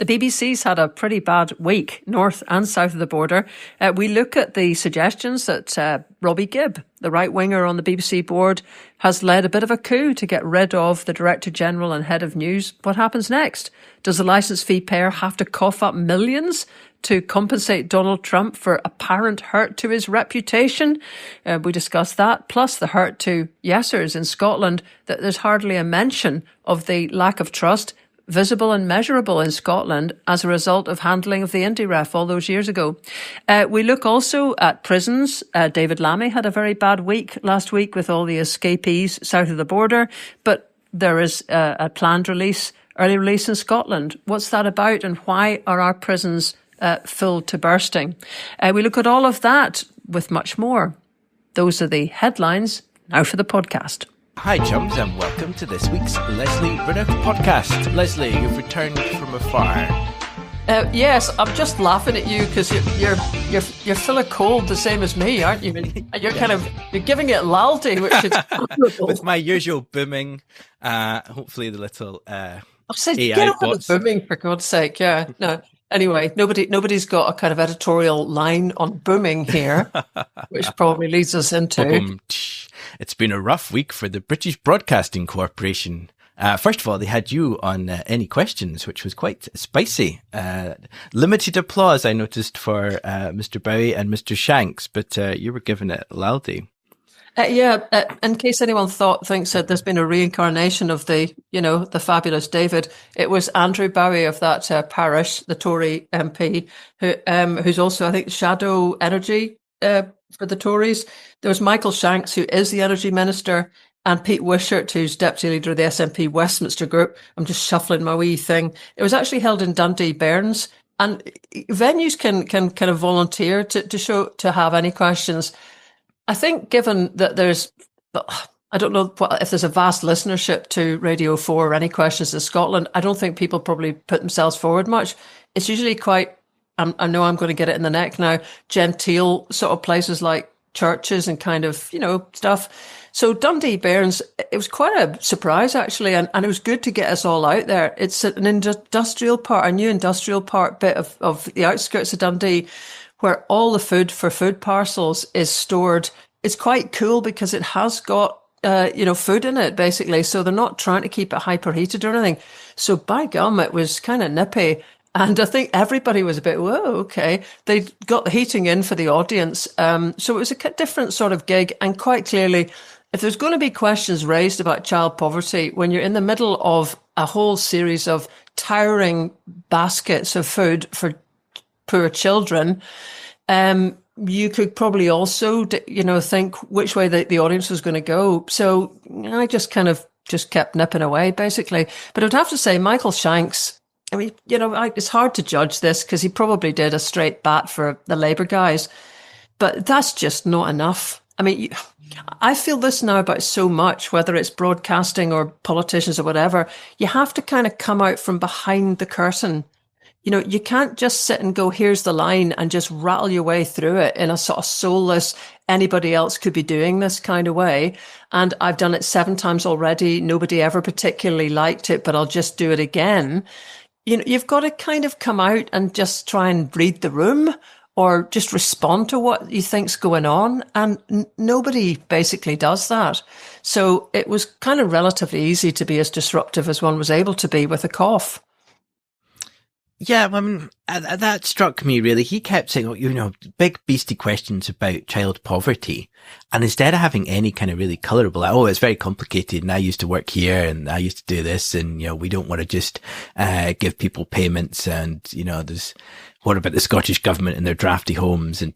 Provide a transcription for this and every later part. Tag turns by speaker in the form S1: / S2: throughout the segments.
S1: The BBC's had a pretty bad week, north and south of the border. We look at the suggestions that Robbie Gibb, the right-winger on the BBC board, has led a bit of a coup to get rid of the Director-General and Head of News. What happens next? Does the licence fee payer have to cough up millions to compensate Donald Trump for apparent hurt to his reputation? We discussed that, plus the hurt to yesers in Scotland, that there's hardly a mention of the lack of trust visible and measurable in Scotland as a result of handling of the Indyref all those years ago. We look also at prisons. David Lammy had a very bad week last week with all the escapees south of the border, but there is a planned early release in Scotland. What's that about, and why are our prisons full to bursting? We look at all of that with much more. Those are the headlines. Now for the podcast.
S2: Hi chums, and welcome to this week's Lesley Riddoch podcast. Lesley, you've returned from afar.
S1: Yes, I'm just laughing at you because you're full of cold, the same as me, aren't you? You're giving it lalty, which is wonderful.
S2: With my usual booming, hopefully the little
S1: I've said
S2: AI
S1: get over
S2: bots.
S1: the booming, for God's sake. Yeah, no. Anyway, nobody's got a kind of editorial line on booming here, which probably leads us into.
S2: It's been a rough week for the British Broadcasting Corporation. First of all, they had you on Any Questions, which was quite spicy. Limited applause, I noticed, for Mr. Bowie and Mr. Shanks, but you were giving it loudly.
S1: In case anyone thinks that there's been a reincarnation of the fabulous David, it was Andrew Bowie of that parish, the Tory MP, who's also, I think, shadow energy for the Tories. There was Michael Shanks, who is the energy minister, and Pete Wishart, who's deputy leader of the SNP Westminster Group. I'm just shuffling my wee thing. It was actually held in Dundee Burns, and venues can kind of volunteer to have any questions. I think given that I don't know if there's a vast listenership to Radio 4 or Any Questions in Scotland, I don't think people probably put themselves forward much. It's usually quite, I know I'm going to get it in the neck now, genteel sort of places like churches and kind of, stuff. So Dundee Burns, it was quite a surprise actually, and it was good to get us all out there. It's an industrial part, a new industrial part bit of the outskirts of Dundee, where all the food for food parcels is stored. It's quite cool because it has got, food in it, basically. So they're not trying to keep it hyperheated or anything. So by gum, it was kind of nippy. And I think everybody was a bit, whoa, okay. They got the heating in for the audience. So it was a different sort of gig. And quite clearly, if there's going to be questions raised about child poverty, when you're in the middle of a whole series of towering baskets of food for poor children, you could probably also, think which way the audience was going to go. So I just kept nipping away, basically. But I'd have to say, Michael Shanks, I mean, it's hard to judge this because he probably did a straight bat for the Labour guys, but that's just not enough. I mean, I feel this now about so much, whether it's broadcasting or politicians or whatever, you have to kind of come out from behind the curtain. You can't just sit and go, here's the line, and just rattle your way through it in a sort of soulless, anybody else could be doing this kind of way. And I've done it 7 times already. Nobody ever particularly liked it, but I'll just do it again. You've got to kind of come out and just try and read the room or just respond to what you think's going on. And nobody basically does that. So it was kind of relatively easy to be as disruptive as one was able to be with a cough.
S2: Yeah, I mean, that struck me really. He kept saying, big beastie questions about child poverty. And instead of having any kind of really colourable, it's very complicated and I used to work here and I used to do this and, we don't want to just give people payments and, what about the Scottish government and their drafty homes and ...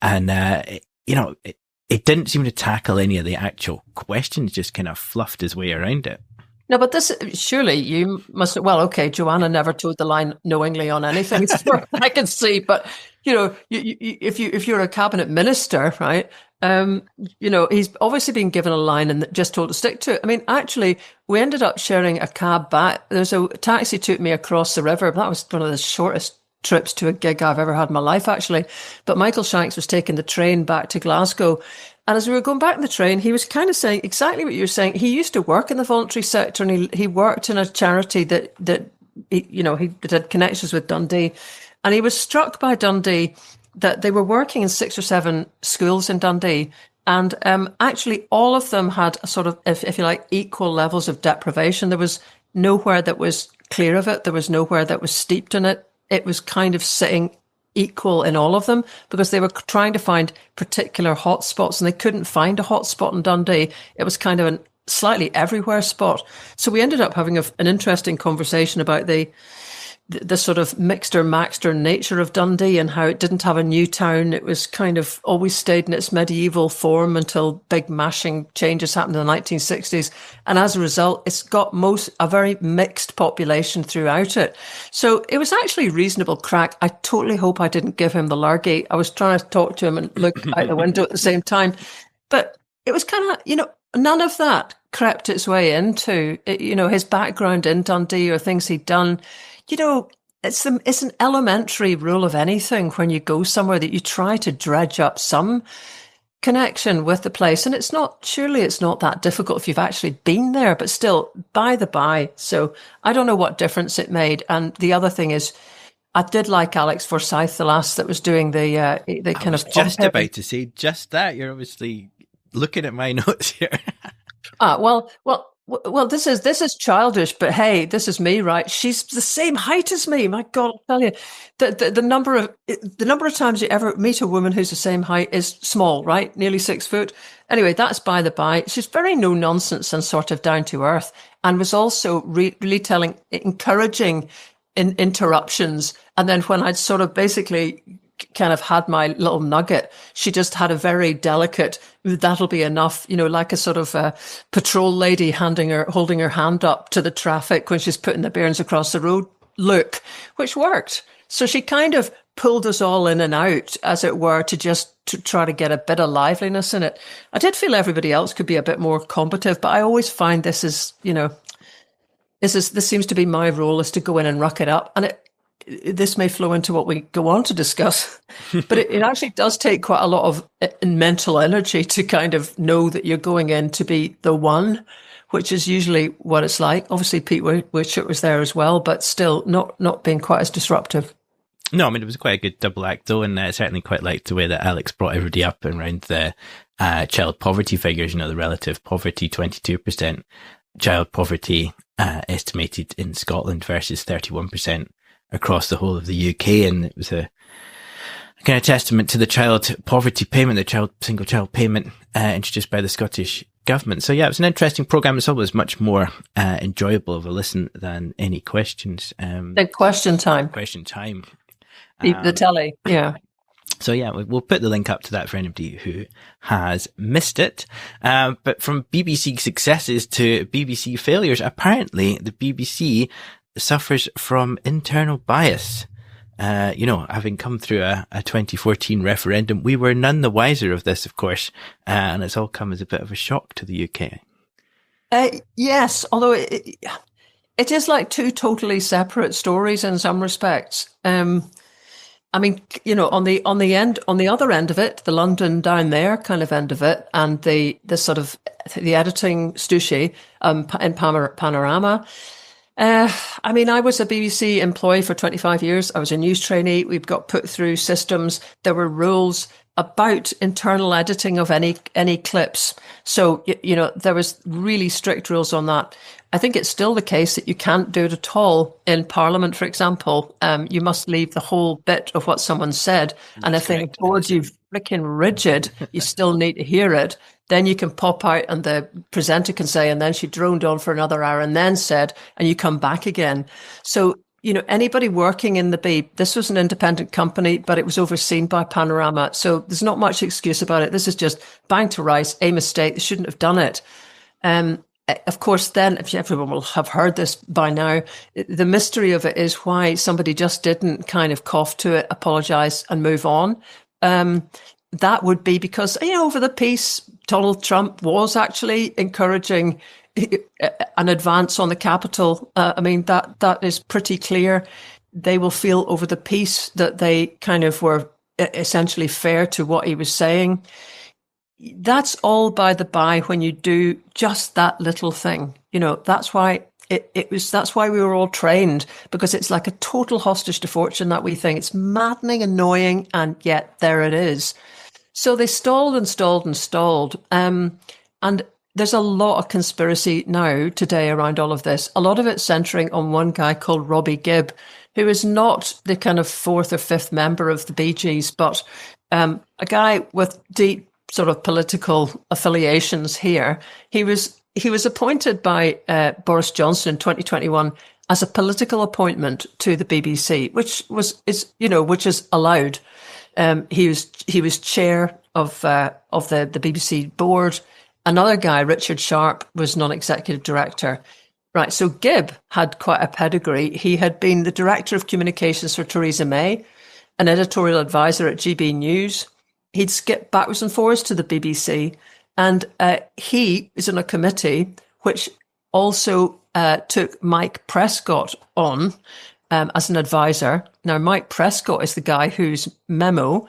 S2: And, it didn't seem to tackle any of the actual questions, just kind of fluffed his way around it.
S1: No, but this, surely you must, Joanna never toed the line knowingly on anything, so I can see, but, if you're a cabinet minister, right, he's obviously been given a line and just told to stick to it. I mean, actually, we ended up sharing a cab back. There's a taxi took me across the river. That was one of the shortest trips to a gig I've ever had in my life, actually. But Michael Shanks was taking the train back to Glasgow. And as we were going back in the train, he was kind of saying exactly what you were saying. He used to work in the voluntary sector and he worked in a charity that he had connections with Dundee, and he was struck by Dundee that they were working in 6 or 7 schools in Dundee. And actually, all of them had a sort of, if you like, equal levels of deprivation. There was nowhere that was clear of it. There was nowhere that was steeped in it. It was kind of sitting equal in all of them because they were trying to find particular hotspots and they couldn't find a hotspot in Dundee. It was kind of a slightly everywhere spot. So we ended up having an interesting conversation about the sort of mixter maxter nature of Dundee and how it didn't have a new town. It was kind of always stayed in its medieval form until big mashing changes happened in the 1960s. And as a result, it's got a very mixed population throughout it. So it was actually reasonable crack. I totally hope I didn't give him the lurgy. I was trying to talk to him and look out the window at the same time. But it was kind of, none of that crept its way into, his background in Dundee or things he'd done. It's an elementary rule of anything when you go somewhere that you try to dredge up some connection with the place. And surely it's not that difficult if you've actually been there, but still, by the by. So I don't know what difference it made. And the other thing is, I did like Alex Forsyth, the last that was doing the kind of.
S2: Just about to say just that. You're obviously looking at my notes here.
S1: Well, this is childish, but hey, this is me, right? She's the same height as me. My God, I'll tell you, the number of times you ever meet a woman who's the same height is small, right? Nearly 6 foot. Anyway, that's by the by. She's very no nonsense and sort of down to earth, and was also really encouraging interruptions. And then when I'd sort of basically kind of had my little nugget, she just had a very delicate, that'll be enough, like a sort of patrol lady holding her hand up to the traffic when she's putting the bairns across the road look, which worked. So she kind of pulled us all in and out, as it were, to try to get a bit of liveliness in it. I did feel everybody else could be a bit more combative, but I always find this seems to be my role, is to go in and ruck it up. And this may flow into what we go on to discuss, but it actually does take quite a lot of mental energy to kind of know that you're going in to be the one, which is usually what it's like. Obviously, Pete Witchett was there as well, but still not being quite as disruptive.
S2: No, I mean, it was quite a good double act though, and I certainly quite liked the way that Alex brought everybody up around the child poverty figures, the relative poverty, 22% child poverty estimated in Scotland versus 31% across the whole of the UK. And it was a kind of testament to the child poverty payment, the single child payment introduced by the Scottish government. So yeah, it was an interesting programme. It's always much more enjoyable of a listen than any questions.
S1: The question time. The telly, yeah.
S2: So yeah, we'll put the link up to that for anybody who has missed it. But from BBC successes to BBC failures, apparently the BBC suffers from internal bias. Having come through a 2014 referendum, we were none the wiser of this, of course, and it's all come as a bit of a shock to the UK.
S1: Yes, although it is like two totally separate stories in some respects. I mean, on the other end of it, the London down there kind of end of it, and the sort of the editing Stucci in Panorama. I mean, I was a BBC employee for 25 years. I was a news trainee. We got put through systems. There were rules about internal editing of any clips. So, there was really strict rules on that. I think it's still the case that you can't do it at all in Parliament, for example. You must leave the whole bit of what someone said. And if they told you freaking rigid, you still need to hear it. Then you can pop out and the presenter can say, and then she droned on for another hour and then said, and you come back again. So, anybody working in the Beeb, this was an independent company, but it was overseen by Panorama. So there's not much excuse about it. This is just bang to rice, a mistake. They shouldn't have done it. Of course, then, if everyone will have heard this by now, the mystery of it is why somebody just didn't kind of cough to it, apologise and move on. That would be because, over the piece, Donald Trump was actually encouraging an advance on the capital. I mean, that is pretty clear. They will feel over the piece that they kind of were essentially fair to what he was saying. That's all by the by when you do just that little thing. That's why that's why we were all trained, because it's like a total hostage to fortune that we think. It's maddening, annoying, and yet there it is. So they stalled and stalled and stalled. And there's a lot of conspiracy now today around all of this. A lot of it centering on one guy called Robbie Gibb, who is not the kind of fourth or fifth member of the Bee Gees, but a guy with deep sort of political affiliations here. He was appointed by Boris Johnson in 2021 as a political appointment to the BBC, which is allowed. He was chair of the BBC board. Another guy, Richard Sharp, was non-executive director. Right, so Gibb had quite a pedigree. He had been the director of communications for Theresa May, an editorial advisor at GB News. He'd skipped backwards and forwards to the BBC, and he is on a committee which also took Mike Prescott on as an advisor. Now, Mike Prescott is the guy whose memo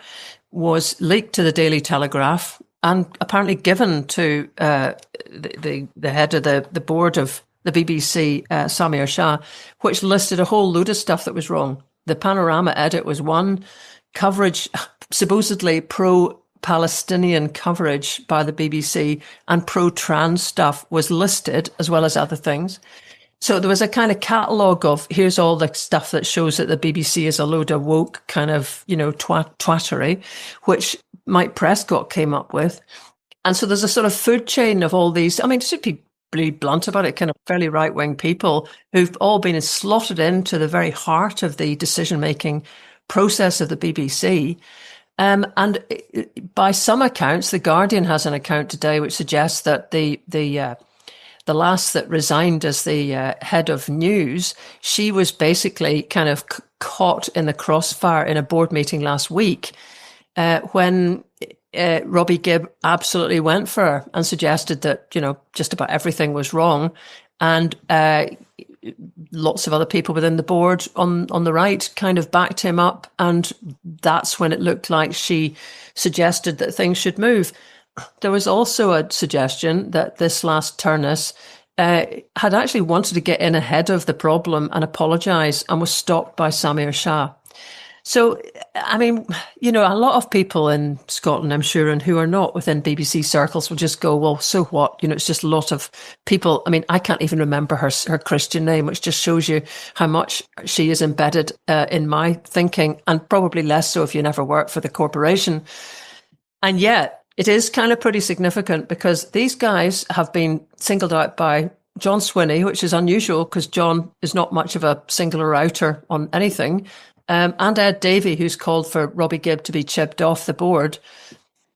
S1: was leaked to the Daily Telegraph and apparently given to the head of the board of the BBC, Samir Shah, which listed a whole load of stuff that was wrong. The Panorama edit was one. Coverage, supposedly pro-Palestinian coverage by the BBC and pro-trans stuff was listed, as well as other things. So there was a kind of catalogue of, here's all the stuff that shows that the BBC is a load of woke kind of, twattery, which Mike Prescott came up with. And so there's a sort of food chain of all these, I mean, to be really blunt about it, kind of fairly right-wing people who've all been slotted into the very heart of the decision-making process of the BBC. And by some accounts, The Guardian has an account today which suggests that the lass that resigned as the head of news, she was basically kind of caught in the crossfire in a board meeting last week when Robbie Gibb absolutely went for her and suggested that, just about everything was wrong. And lots of other people within the board on the right kind of backed him up. And that's when it looked like she suggested that things should move. There was also a suggestion that this last Turnus had actually wanted to get in ahead of the problem and apologise, and was stopped by Samir Shah. So, I mean, a lot of people in Scotland, I'm sure, and who are not within BBC circles will just go, well, so what? It's just a lot of people. I mean, I can't even remember her Christian name, which just shows you how much she is embedded in my thinking, and probably less so if you never work for the corporation. And yet, it is kind of pretty significant because these guys have been singled out by John Swinney, which is unusual because John is not much of a singler outer on anything. And Ed Davey, who's called for Robbie Gibb to be chipped off the board.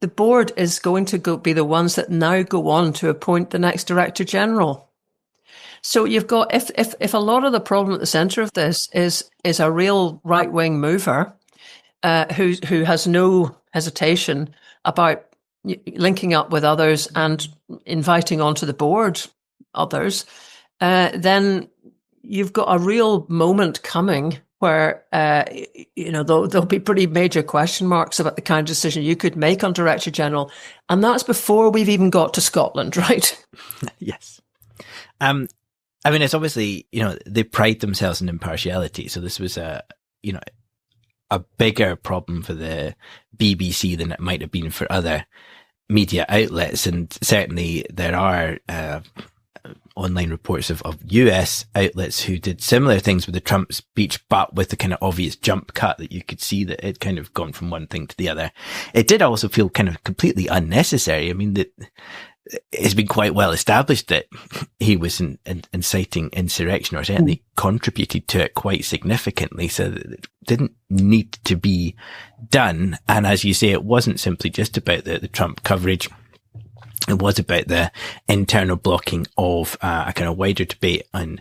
S1: The board is going to be the ones that now go on to appoint the next Director General. So you've got, if a lot of the problem at the centre of this is a real right-wing mover who has no hesitation about linking up with others and inviting onto the board others, then you've got a real moment coming where, there'll be pretty major question marks about the kind of decision you could make on Director General. And that's before we've even got to Scotland, right?
S2: Yes. I mean, it's obviously, they pride themselves in impartiality. So this was a bigger problem for the BBC than it might have been for other media outlets. And certainly there are online reports of US outlets who did similar things with the Trump speech, but with the kind of obvious jump cut that you could see that it kind of gone from one thing to the other. It did also feel kind of completely unnecessary. I mean, that it's been quite well established that he was inciting insurrection, or certainly contributed to it quite significantly. So that it didn't need to be done. And as you say, it wasn't simply just about the Trump coverage. It was about the internal blocking of a kind of wider debate on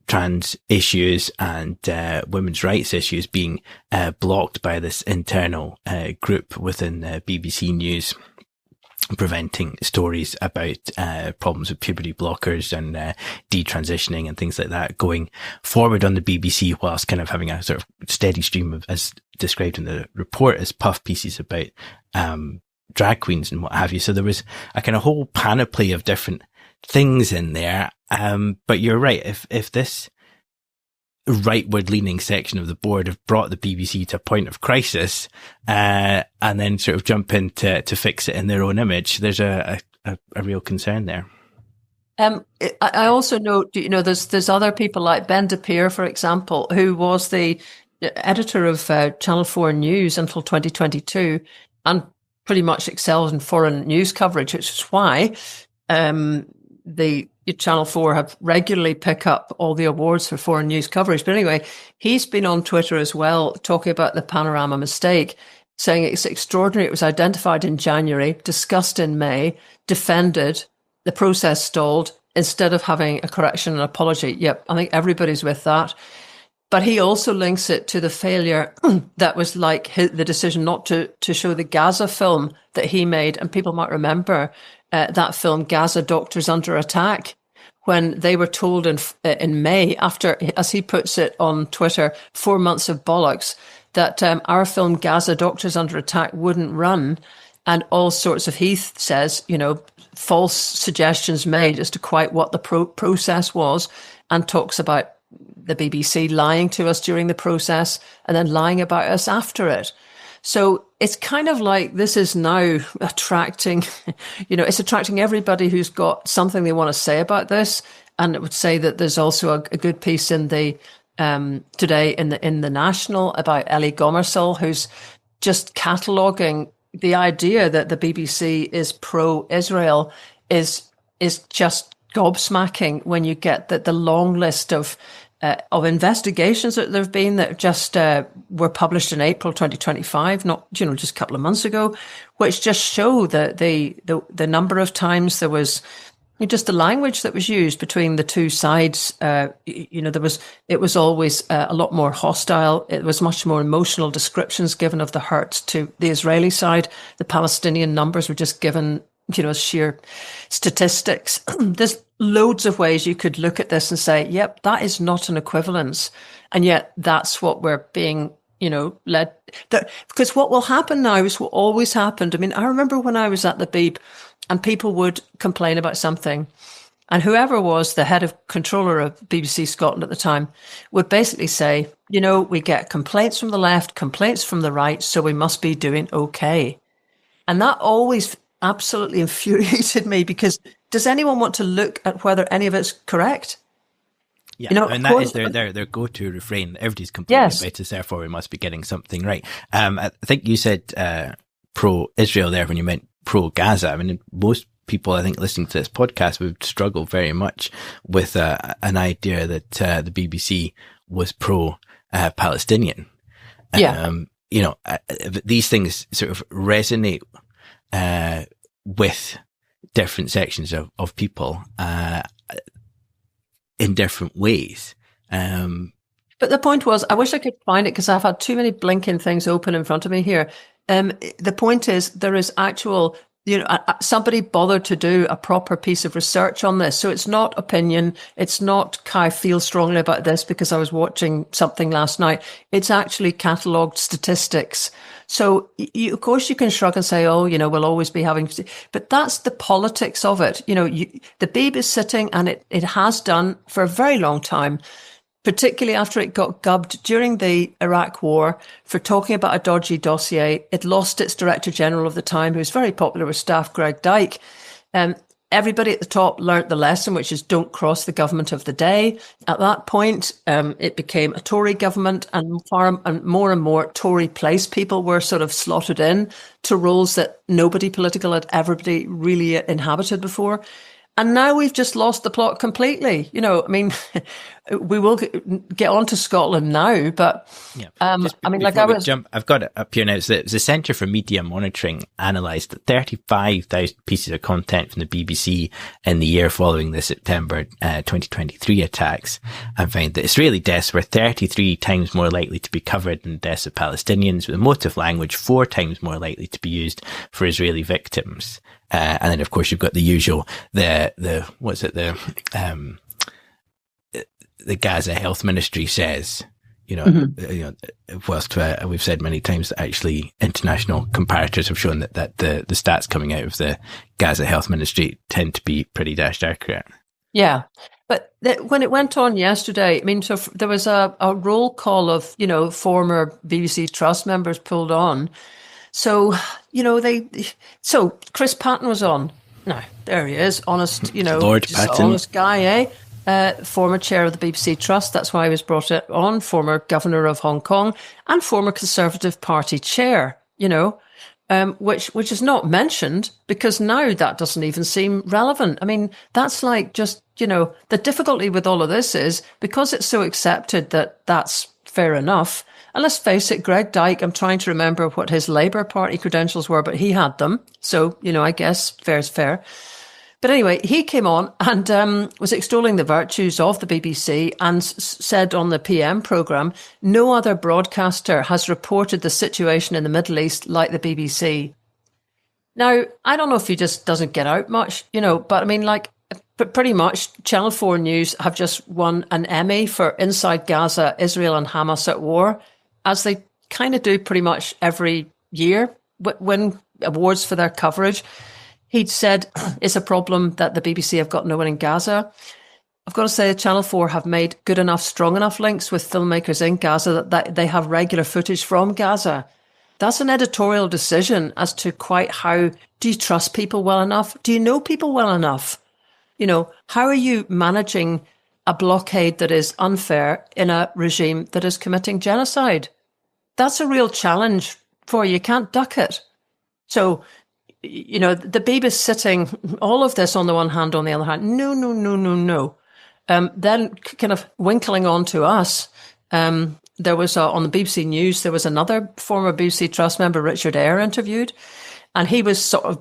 S2: trans issues and women's rights issues being blocked by this internal group within BBC News, preventing stories about problems with puberty blockers and detransitioning and things like that going forward on the BBC, whilst kind of having a sort of steady stream of, as described in the report, as puff pieces about drag queens and what have you. So there was a kind of whole panoply of different things in there. But you're right. If this rightward leaning section of the board have brought the BBC to a point of crisis, and then sort of jump in to fix it in their own image, there's a real concern there.
S1: I also note, there's other people like Ben DePere, for example, who was the editor of Channel 4 News until 2022 and pretty much excelled in foreign news coverage, which is why the Channel 4 have regularly pick up all the awards for foreign news coverage. But anyway, he's been on Twitter as well, talking about the Panorama mistake, saying it's extraordinary. It was identified in January, discussed in May, defended, the process stalled instead of having a correction and apology. Yep, I think everybody's with that. But he also links it to the failure that was like the decision not to show the Gaza film that he made. And people might remember that film, Gaza Doctors Under Attack, when they were told in May, after, as he puts it on Twitter, 4 months of bollocks, that our film Gaza Doctors Under Attack wouldn't run. And all sorts of, he says, false suggestions made as to quite what the process was, and talks about the BBC lying to us during the process and then lying about us after it. So it's kind of like this is now attracting, it's attracting everybody who's got something they want to say about this. And it would say that there's also a good piece in the today in the National about Ellie Gomersall, who's just cataloguing the idea that the BBC is pro-Israel is just gobsmacking when you get the long list of investigations that there have been that just were published in April 2025, not just a couple of months ago, which just show the number of times there was just the language that was used between the two sides. It was always a lot more hostile. It was much more emotional descriptions given of the hurt to the Israeli side. The Palestinian numbers were just given, as sheer statistics. There's loads of ways you could look at this and say, yep, that is not an equivalence. And yet that's what we're being, led. Because what will happen now is what always happened. I mean, I remember when I was at the Beeb and people would complain about something, and whoever was the head of controller of BBC Scotland at the time would basically say, we get complaints from the left, complaints from the right, so we must be doing okay. And that always absolutely infuriated me, because does anyone want to look at whether any of it's correct?
S2: Yeah, and that is their go-to refrain. Everybody's complaining about us, therefore we must be getting something right. I think you said pro-Israel there when you meant pro-Gaza. I mean, most people, I think, listening to this podcast would struggle very much with an idea that the BBC was pro-Palestinian.
S1: Yeah.
S2: These things sort of resonate with different sections of people in different ways.
S1: But the point was, I wish I could find it because I've had too many blinking things open in front of me here. The point is, there is actual, somebody bothered to do a proper piece of research on this. So it's not opinion. It's not, I feel strongly about this because I was watching something last night. It's actually catalogued statistics. So of course you can shrug and say, we'll always be having, but that's the politics of it. The Beeb is sitting, and it has done for a very long time, particularly after it got gubbed during the Iraq war for talking about a dodgy dossier. It lost its Director General of the time, who was very popular with staff, Greg Dyke. Everybody at the top learnt the lesson, which is don't cross the government of the day. At that point, it became a Tory government, and more Tory place people were sort of slotted in to roles that nobody political had ever really inhabited before. And now we've just lost the plot completely. We will get on to Scotland now, but
S2: I've got it up here now. So the Centre for Media Monitoring analysed 35,000 pieces of content from the BBC in the year following the September 2023 attacks, and found that Israeli deaths were 33 times more likely to be covered than deaths of Palestinians, with emotive language 4 times more likely to be used for Israeli victims. And then, of course, you've got the usual, the Gaza Health Ministry says, whilst we've said many times that actually international comparators have shown that the stats coming out of the Gaza Health Ministry tend to be pretty dashed accurate.
S1: Yeah. But when it went on yesterday, I mean, so there was a roll call of, former BBC Trust members pulled on. So, so Chris Patton was on. Now, there he is, honest,
S2: Lord Patton.
S1: honest guy, former chair of the BBC Trust. That's why he was brought on. Former governor of Hong Kong and former Conservative Party chair, which is not mentioned because now that doesn't even seem relevant. I mean, that's like just, the difficulty with all of this is because it's so accepted that that's fair enough. And let's face it, Greg Dyke, I'm trying to remember what his Labour Party credentials were, but he had them. So, I guess fair is fair. But anyway, he came on and was extolling the virtues of the BBC and said on the PM programme, no other broadcaster has reported the situation in the Middle East like the BBC. Now, I don't know if he just doesn't get out much, but I mean, but pretty much Channel 4 News have just won an Emmy for Inside Gaza, Israel and Hamas at War, as they kind of do pretty much every year, win awards for their coverage. He'd said it's a problem that the BBC have got no one in Gaza. I've got to say Channel 4 have made good enough, strong enough links with filmmakers in Gaza that they have regular footage from Gaza. That's an editorial decision as to quite how do you trust people well enough? Do you know people well enough? How are you managing a blockade that is unfair in a regime that is committing genocide? That's a real challenge for you. You can't duck it. So, the Beeb is sitting, all of this on the one hand, on the other hand, no. Then kind of winkling on to us, there was on the BBC News, there was another former BBC Trust member, Richard Eyre, interviewed. And he was sort of,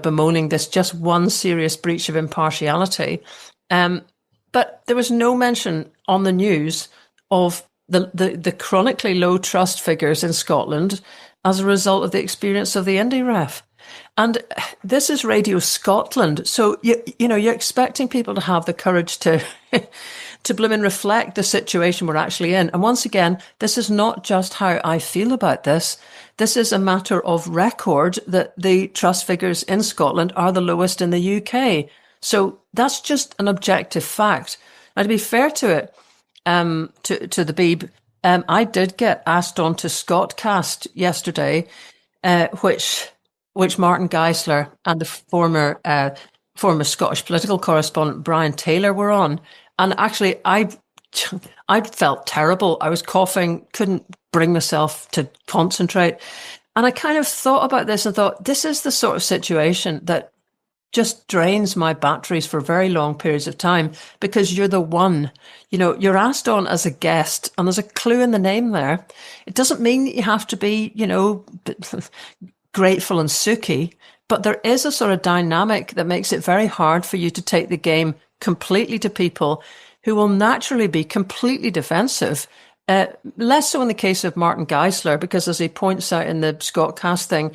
S1: bemoaning this just one serious breach of impartiality. But there was no mention on the news of the chronically low trust figures in Scotland as a result of the experience of the Indyref. And this is Radio Scotland. So, you're expecting people to have the courage to bloom and reflect the situation we're actually in. And once again, this is not just how I feel about this. This is a matter of record that the trust figures in Scotland are the lowest in the UK. So that's just an objective fact. Now, to be fair to it, to the Beeb, I did get asked on to Scotcast yesterday, which Martin Geisler and the former Scottish political correspondent Brian Taylor were on. And actually, I felt terrible. I was coughing, couldn't bring myself to concentrate. And I kind of thought about this and thought, this is the sort of situation that just drains my batteries for very long periods of time because you're the one, you're asked on as a guest and there's a clue in the name there. It doesn't mean that you have to be, grateful and sooky, but there is a sort of dynamic that makes it very hard for you to take the game completely to people who will naturally be completely defensive. Less so in the case of Martin Geisler, because as he points out in the Scotcast thing,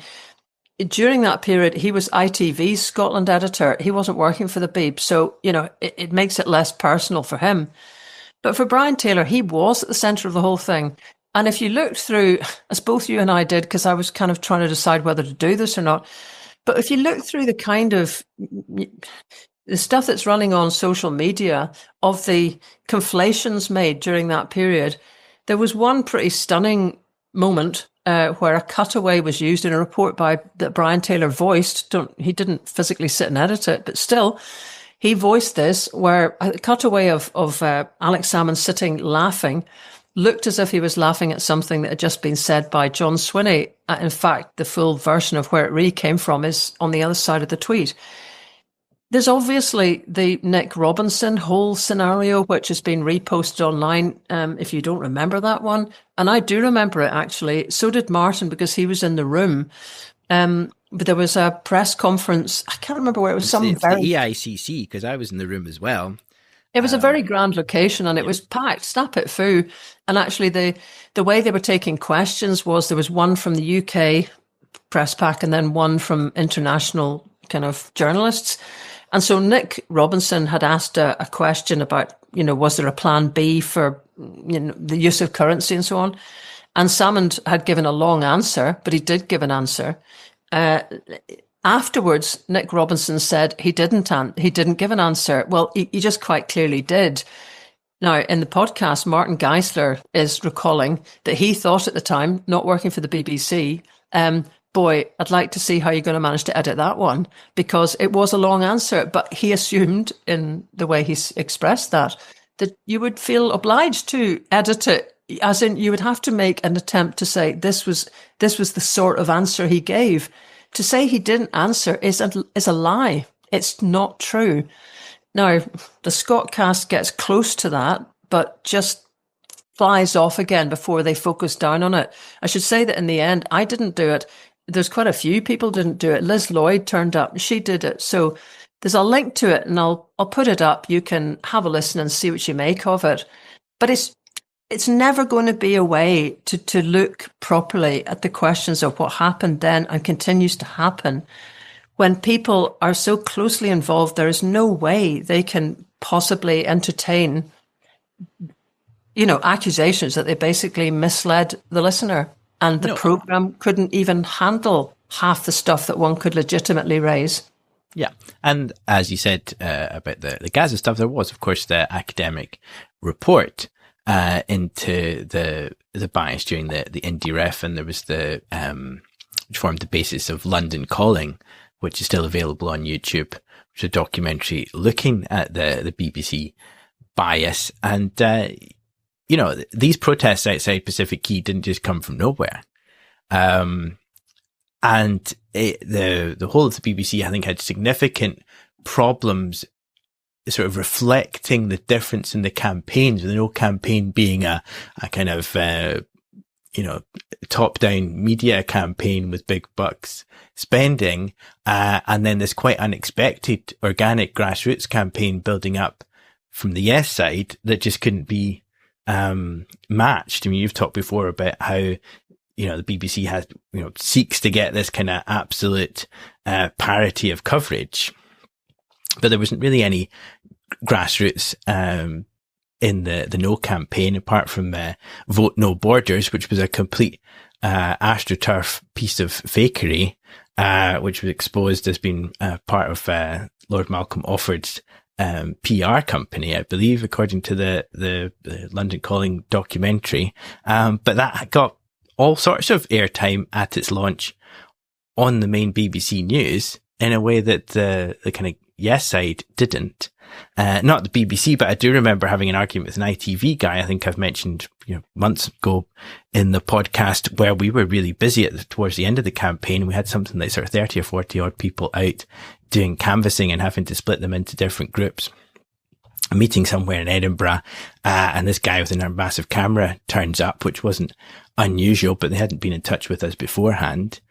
S1: during that period, he was ITV's Scotland editor. He wasn't working for the Beeb. So, it makes it less personal for him. But for Brian Taylor, he was at the centre of the whole thing. And if you looked through, as both you and I did, because I was kind of trying to decide whether to do this or not, but if you look through the kind of the stuff that's running on social media of the conflations made during that period, there was one pretty stunning moment where a cutaway was used in a report that Brian Taylor voiced. He didn't physically sit and edit it, but still, he voiced this, where a cutaway of Alex Salmond sitting laughing looked as if he was laughing at something that had just been said by John Swinney. In fact, the full version of where it really came from is on the other side of the tweet. There's obviously the Nick Robinson whole scenario, which has been reposted online, if you don't remember that one. And I do remember it, actually. So did Martin, because he was in the room. But there was a press conference. I can't remember where it was.
S2: It's the EICC, because I was in the room as well.
S1: It was a very grand location, and it was packed, snap it foo. And actually, the way they were taking questions was there was one from the UK press pack and then one from international kind of journalists. And so Nick Robinson had asked a question about, was there a plan B for, the use of currency and so on? And Salmond had given a long answer, but he did give an answer. afterwards, Nick Robinson said he didn't give an answer. Well, he just quite clearly did. Now, in the podcast, Martin Geisler is recalling that he thought at the time, not working for the BBC, boy, I'd like to see how you're going to manage to edit that one, because it was a long answer. But he assumed, in the way he's expressed that you would feel obliged to edit it, as in you would have to make an attempt to say this was the sort of answer he gave. To say he didn't answer is a lie. It's not true. Now, the Scott cast gets close to that, but just flies off again before they focus down on it. I should say that in the end, I didn't do it. There's quite a few people didn't do it. Liz Lloyd turned up. She did it. So there's a link to it, and I'll put it up. You can have a listen and see what you make of it. But it's never going to be a way to look properly at the questions of what happened then and continues to happen. When people are so closely involved, there is no way they can possibly entertain, accusations that they basically misled the listener. And the program couldn't even handle half the stuff that one could legitimately raise.
S2: Yeah. And as you said about the Gaza stuff, there was, of course, the academic report into the bias during the Indyref, and there was which formed the basis of London Calling, which is still available on YouTube, which is a documentary looking at the BBC bias. And, these protests outside Pacific Quay didn't just come from nowhere. And the whole of the BBC, I think, had significant problems sort of reflecting the difference in the campaigns, with no campaign being a kind of, top-down media campaign with big bucks spending, and then this quite unexpected organic grassroots campaign building up from the yes side that just couldn't be matched. I mean, you've talked before about how, the BBC has, seeks to get this kind of absolute parity of coverage, but there wasn't really any grassroots in the No campaign, apart from Vote No Borders, which was a complete astroturf piece of fakery, which was exposed as being part of Lord Malcolm Offord's PR company, I believe, according to the London Calling documentary. But that got all sorts of airtime at its launch on the main BBC News in a way that the kind of yes side didn't. Not the BBC, but I do remember having an argument with an ITV guy. I think I've mentioned, months ago in the podcast, where we were really busy towards the end of the campaign. We had something like sort of 30 or 40 odd people out doing canvassing and having to split them into different groups. A meeting somewhere in Edinburgh, and this guy with a massive camera turns up, which wasn't unusual, but they hadn't been in touch with us beforehand.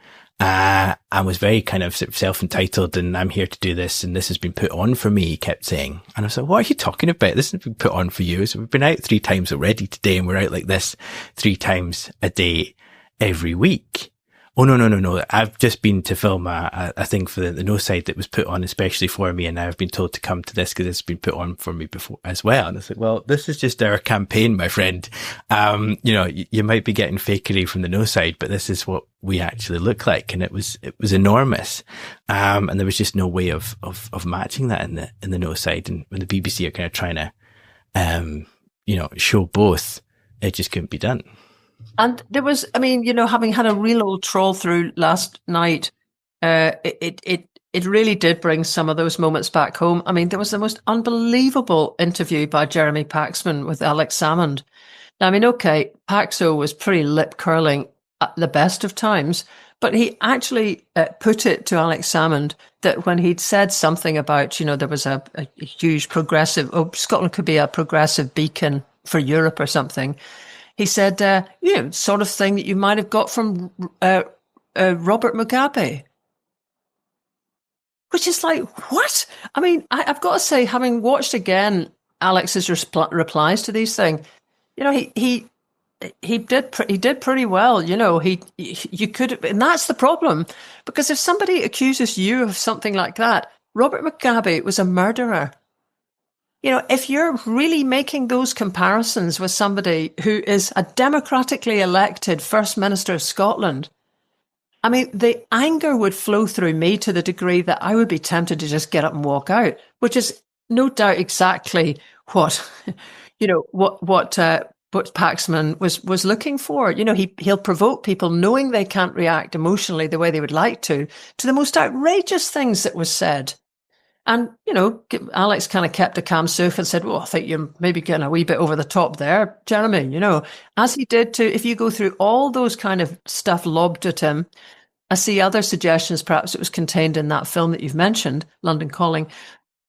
S2: And was very kind of self-entitled, and I'm here to do this, and this has been put on for me, he kept saying. And I was like, what are you talking about? This has been put on for you. So we've been out 3 times already today, and we're out like this 3 times a day every week. Oh, no. I've just been to film a thing for the No side that was put on especially for me, and now I've been told to come to this because it's been put on for me before as well. And I was like, well, this is just our campaign, my friend. You might be getting fakery from the No side, but this is what we actually look like. And it was enormous. And there was just no way of matching that in the No side. And when the BBC are kind of trying to, show both, it just couldn't be done.
S1: And there was, having had a real old trawl through last night, it really did bring some of those moments back home. I mean, there was the most unbelievable interview by Jeremy Paxman with Alex Salmond. Now, okay, Paxo was pretty lip curling at the best of times, but he actually put it to Alex Salmond that when he'd said something about, there was a huge progressive, Scotland could be a progressive beacon for Europe or something. He said, sort of thing that you might have got from Robert Mugabe. Which is like, what? I mean, I've got to say, having watched again Alex's replies to these things, he did pretty well. You could, and that's the problem, because if somebody accuses you of something like that, Robert Mugabe was a murderer. If you're really making those comparisons with somebody who is a democratically elected First Minister of Scotland, I mean, the anger would flow through me to the degree that I would be tempted to just get up and walk out, which is no doubt exactly what, what Paxman was looking for. He'll provoke people knowing they can't react emotionally the way they would like to the most outrageous things that was said. And, Alex kind of kept a calm surf and said, well, I think you're maybe getting a wee bit over the top there, Jeremy, as he did to, if you go through all those kind of stuff lobbed at him. I see other suggestions, perhaps it was contained in that film that you've mentioned, London Calling,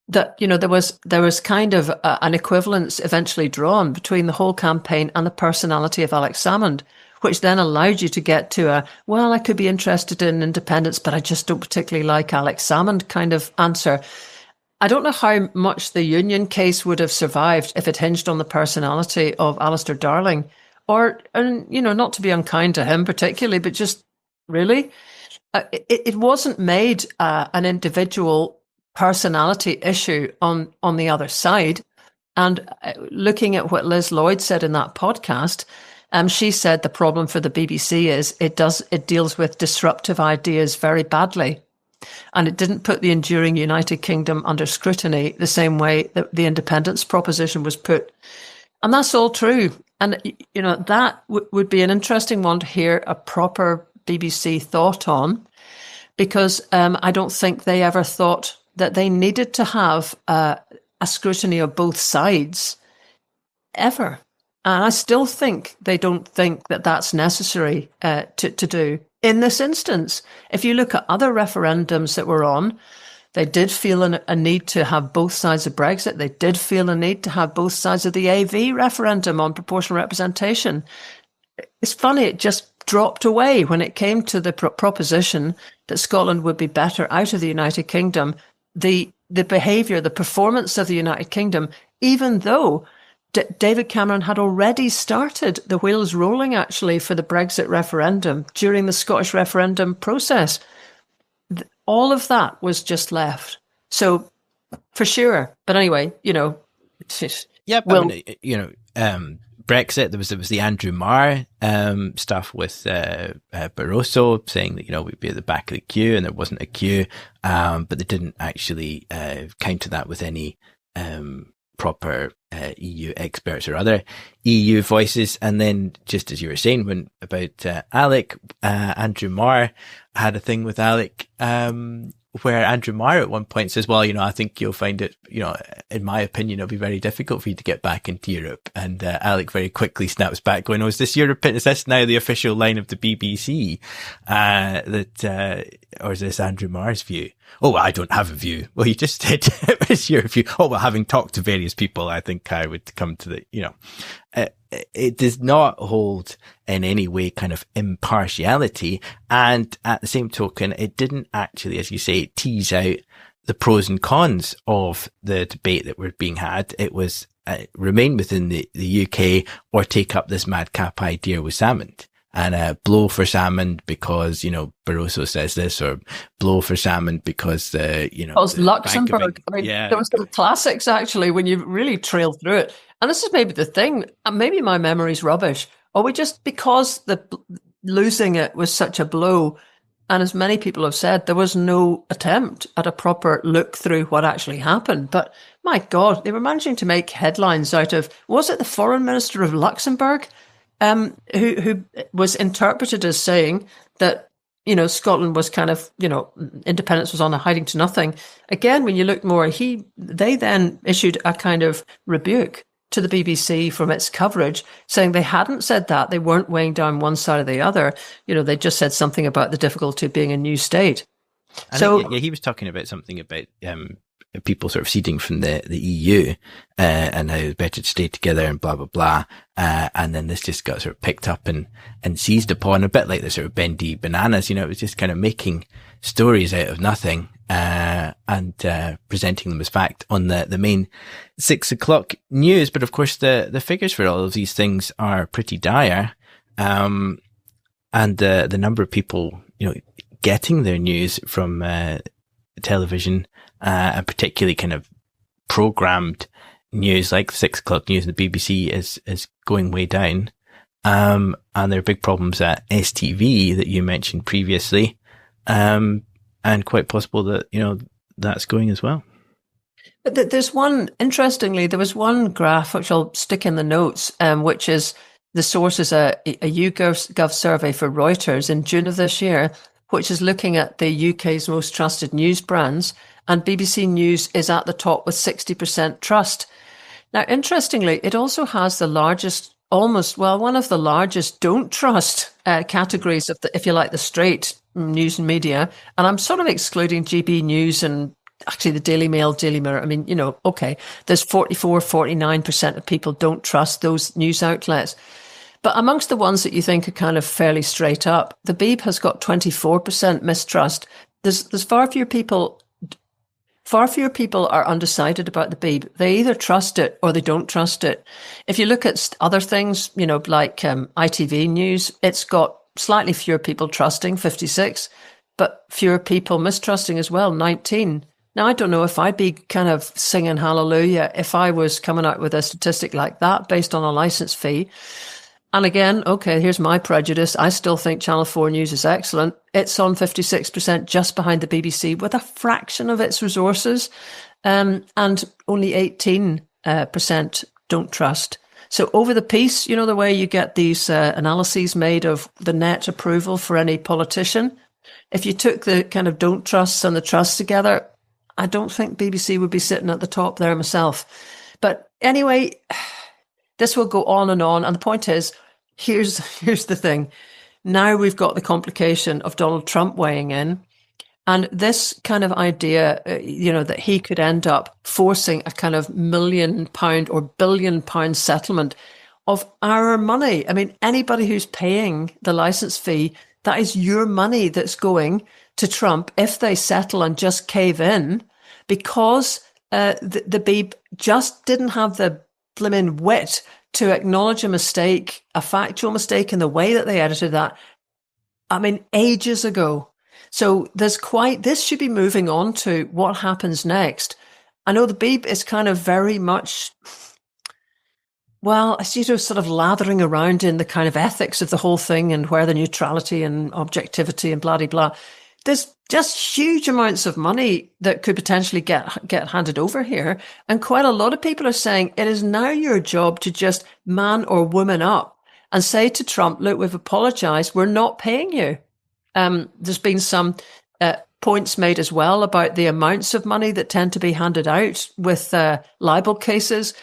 S1: that, there was kind of an equivalence eventually drawn between the whole campaign and the personality of Alex Salmond, which then allowed you to get to I could be interested in independence, but I just don't particularly like Alex Salmond kind of answer. I don't know how much the Union case would have survived if it hinged on the personality of Alistair Darling, and not to be unkind to him particularly, but just really, it wasn't made an individual personality issue on the other side. And looking at what Liz Lloyd said in that podcast, she said the problem for the BBC is it deals with disruptive ideas very badly. And it didn't put the enduring United Kingdom under scrutiny the same way that the independence proposition was put. And that's all true. And, that would be an interesting one to hear a proper BBC thought on, because I don't think they ever thought that they needed to have a scrutiny of both sides, ever. And I still think they don't think that that's necessary to do. In this instance, if you look at other referendums that were on, they did feel a need to have both sides of Brexit. They did feel a need to have both sides of the AV referendum on proportional representation. It's funny, it just dropped away when it came to the proposition that Scotland would be better out of the United Kingdom. The behaviour, the performance of the United Kingdom, even though David Cameron had already started the wheels rolling, actually, for the Brexit referendum during the Scottish referendum process. All of that was just left. So, for sure. But anyway,
S2: Yeah, well, Brexit, there was the Andrew Marr stuff with Barroso saying that, we'd be at the back of the queue, and there wasn't a queue, but they didn't actually counter that with any proper EU experts or other EU voices. And then, just as you were saying, about Alec, Andrew Marr had a thing with Alec, where Andrew Marr at one point says, well, I think you'll find it, in my opinion, it'll be very difficult for you to get back into Europe. And Alec very quickly snaps back going, is this now the official line of the BBC? Or is this Andrew Marr's view? Oh, I don't have a view. Well, you just said it was your view. Oh, well, having talked to various people, I think I would come to it does not hold in any way kind of impartiality. And at the same token, it didn't actually, as you say, tease out the pros and cons of the debate that were being had. It was remain within the UK or take up this madcap idea with Salmond. And blow for Salmond because, Barroso says this, or blow for Salmond because it was
S1: Luxembourg. There were some classics, actually, when you really trail through it. And this is maybe the thing, maybe my memory's rubbish, or because losing it was such a blow, and as many people have said, there was no attempt at a proper look through what actually happened. But my God, they were managing to make headlines out of, was it the foreign minister of Luxembourg? Who was interpreted as saying that, Scotland was kind of, independence was on a hiding to nothing. Again, when you look more, they then issued a kind of rebuke to the BBC from its coverage, saying they hadn't said that. They weren't weighing down one side or the other. They just said something about the difficulty of being a new state.
S2: He was talking about something about people sort of ceding from the EU, and how it's better to stay together and blah, blah, blah. And then this just got sort of picked up and seized upon, a bit like the sort of bendy bananas, it was just kind of making stories out of nothing, and presenting them as fact on the main 6 o'clock news. But of course, the figures for all of these things are pretty dire. And the number of people, getting their news from, television, and particularly kind of programmed news like 6 o'clock news and the BBC is going way down. And there are big problems at STV that you mentioned previously. And quite possible that, that's going as well.
S1: But interestingly, there was one graph, which I'll stick in the notes, which is the source is a YouGov survey for Reuters in June of this year, which is looking at the UK's most trusted news brands, and BBC News is at the top with 60% trust. Now, interestingly, it also has the largest, one of the largest don't trust categories of if you like, the straight news and media. And I'm sort of excluding GB News and actually the Daily Mail, Daily Mirror. I mean, okay, there's 49% of people don't trust those news outlets. But amongst the ones that you think are kind of fairly straight up, the Beeb has got 24% mistrust. There's far fewer people are undecided about the Beeb. They either trust it or they don't trust it. If you look at other things, like ITV News, it's got slightly fewer people trusting, 56, but fewer people mistrusting as well, 19. Now, I don't know if I'd be kind of singing hallelujah if I was coming out with a statistic like that based on a license fee. And again, okay, here's my prejudice. I still think Channel 4 News is excellent. It's on 56%, just behind the BBC, with a fraction of its resources, and only 18% don't trust. So over the piece, the way you get these analyses made of the net approval for any politician, if you took the kind of don't trusts and the trusts together, I don't think BBC would be sitting at the top there myself. But anyway, this will go on. And the point is, here's the thing. Now we've got the complication of Donald Trump weighing in. And this kind of idea, that he could end up forcing a kind of £1 million or £1 billion settlement of our money. I mean, anybody who's paying the license fee, that is your money that's going to Trump if they settle and just cave in, because the Beeb just didn't have the blimmin' wit to acknowledge a mistake, a factual mistake in the way that they edited that. I mean, ages ago. So this should be moving on to what happens next. I know the Beeb is kind of very much, sort of lathering around in the kind of ethics of the whole thing and where the neutrality and objectivity and blah, blah, blah. There's just huge amounts of money that could potentially get handed over here. And quite a lot of people are saying it is now your job to just man or woman up and say to Trump, look, we've apologized. We're not paying you. There's been some points made as well about the amounts of money that tend to be handed out with libel cases.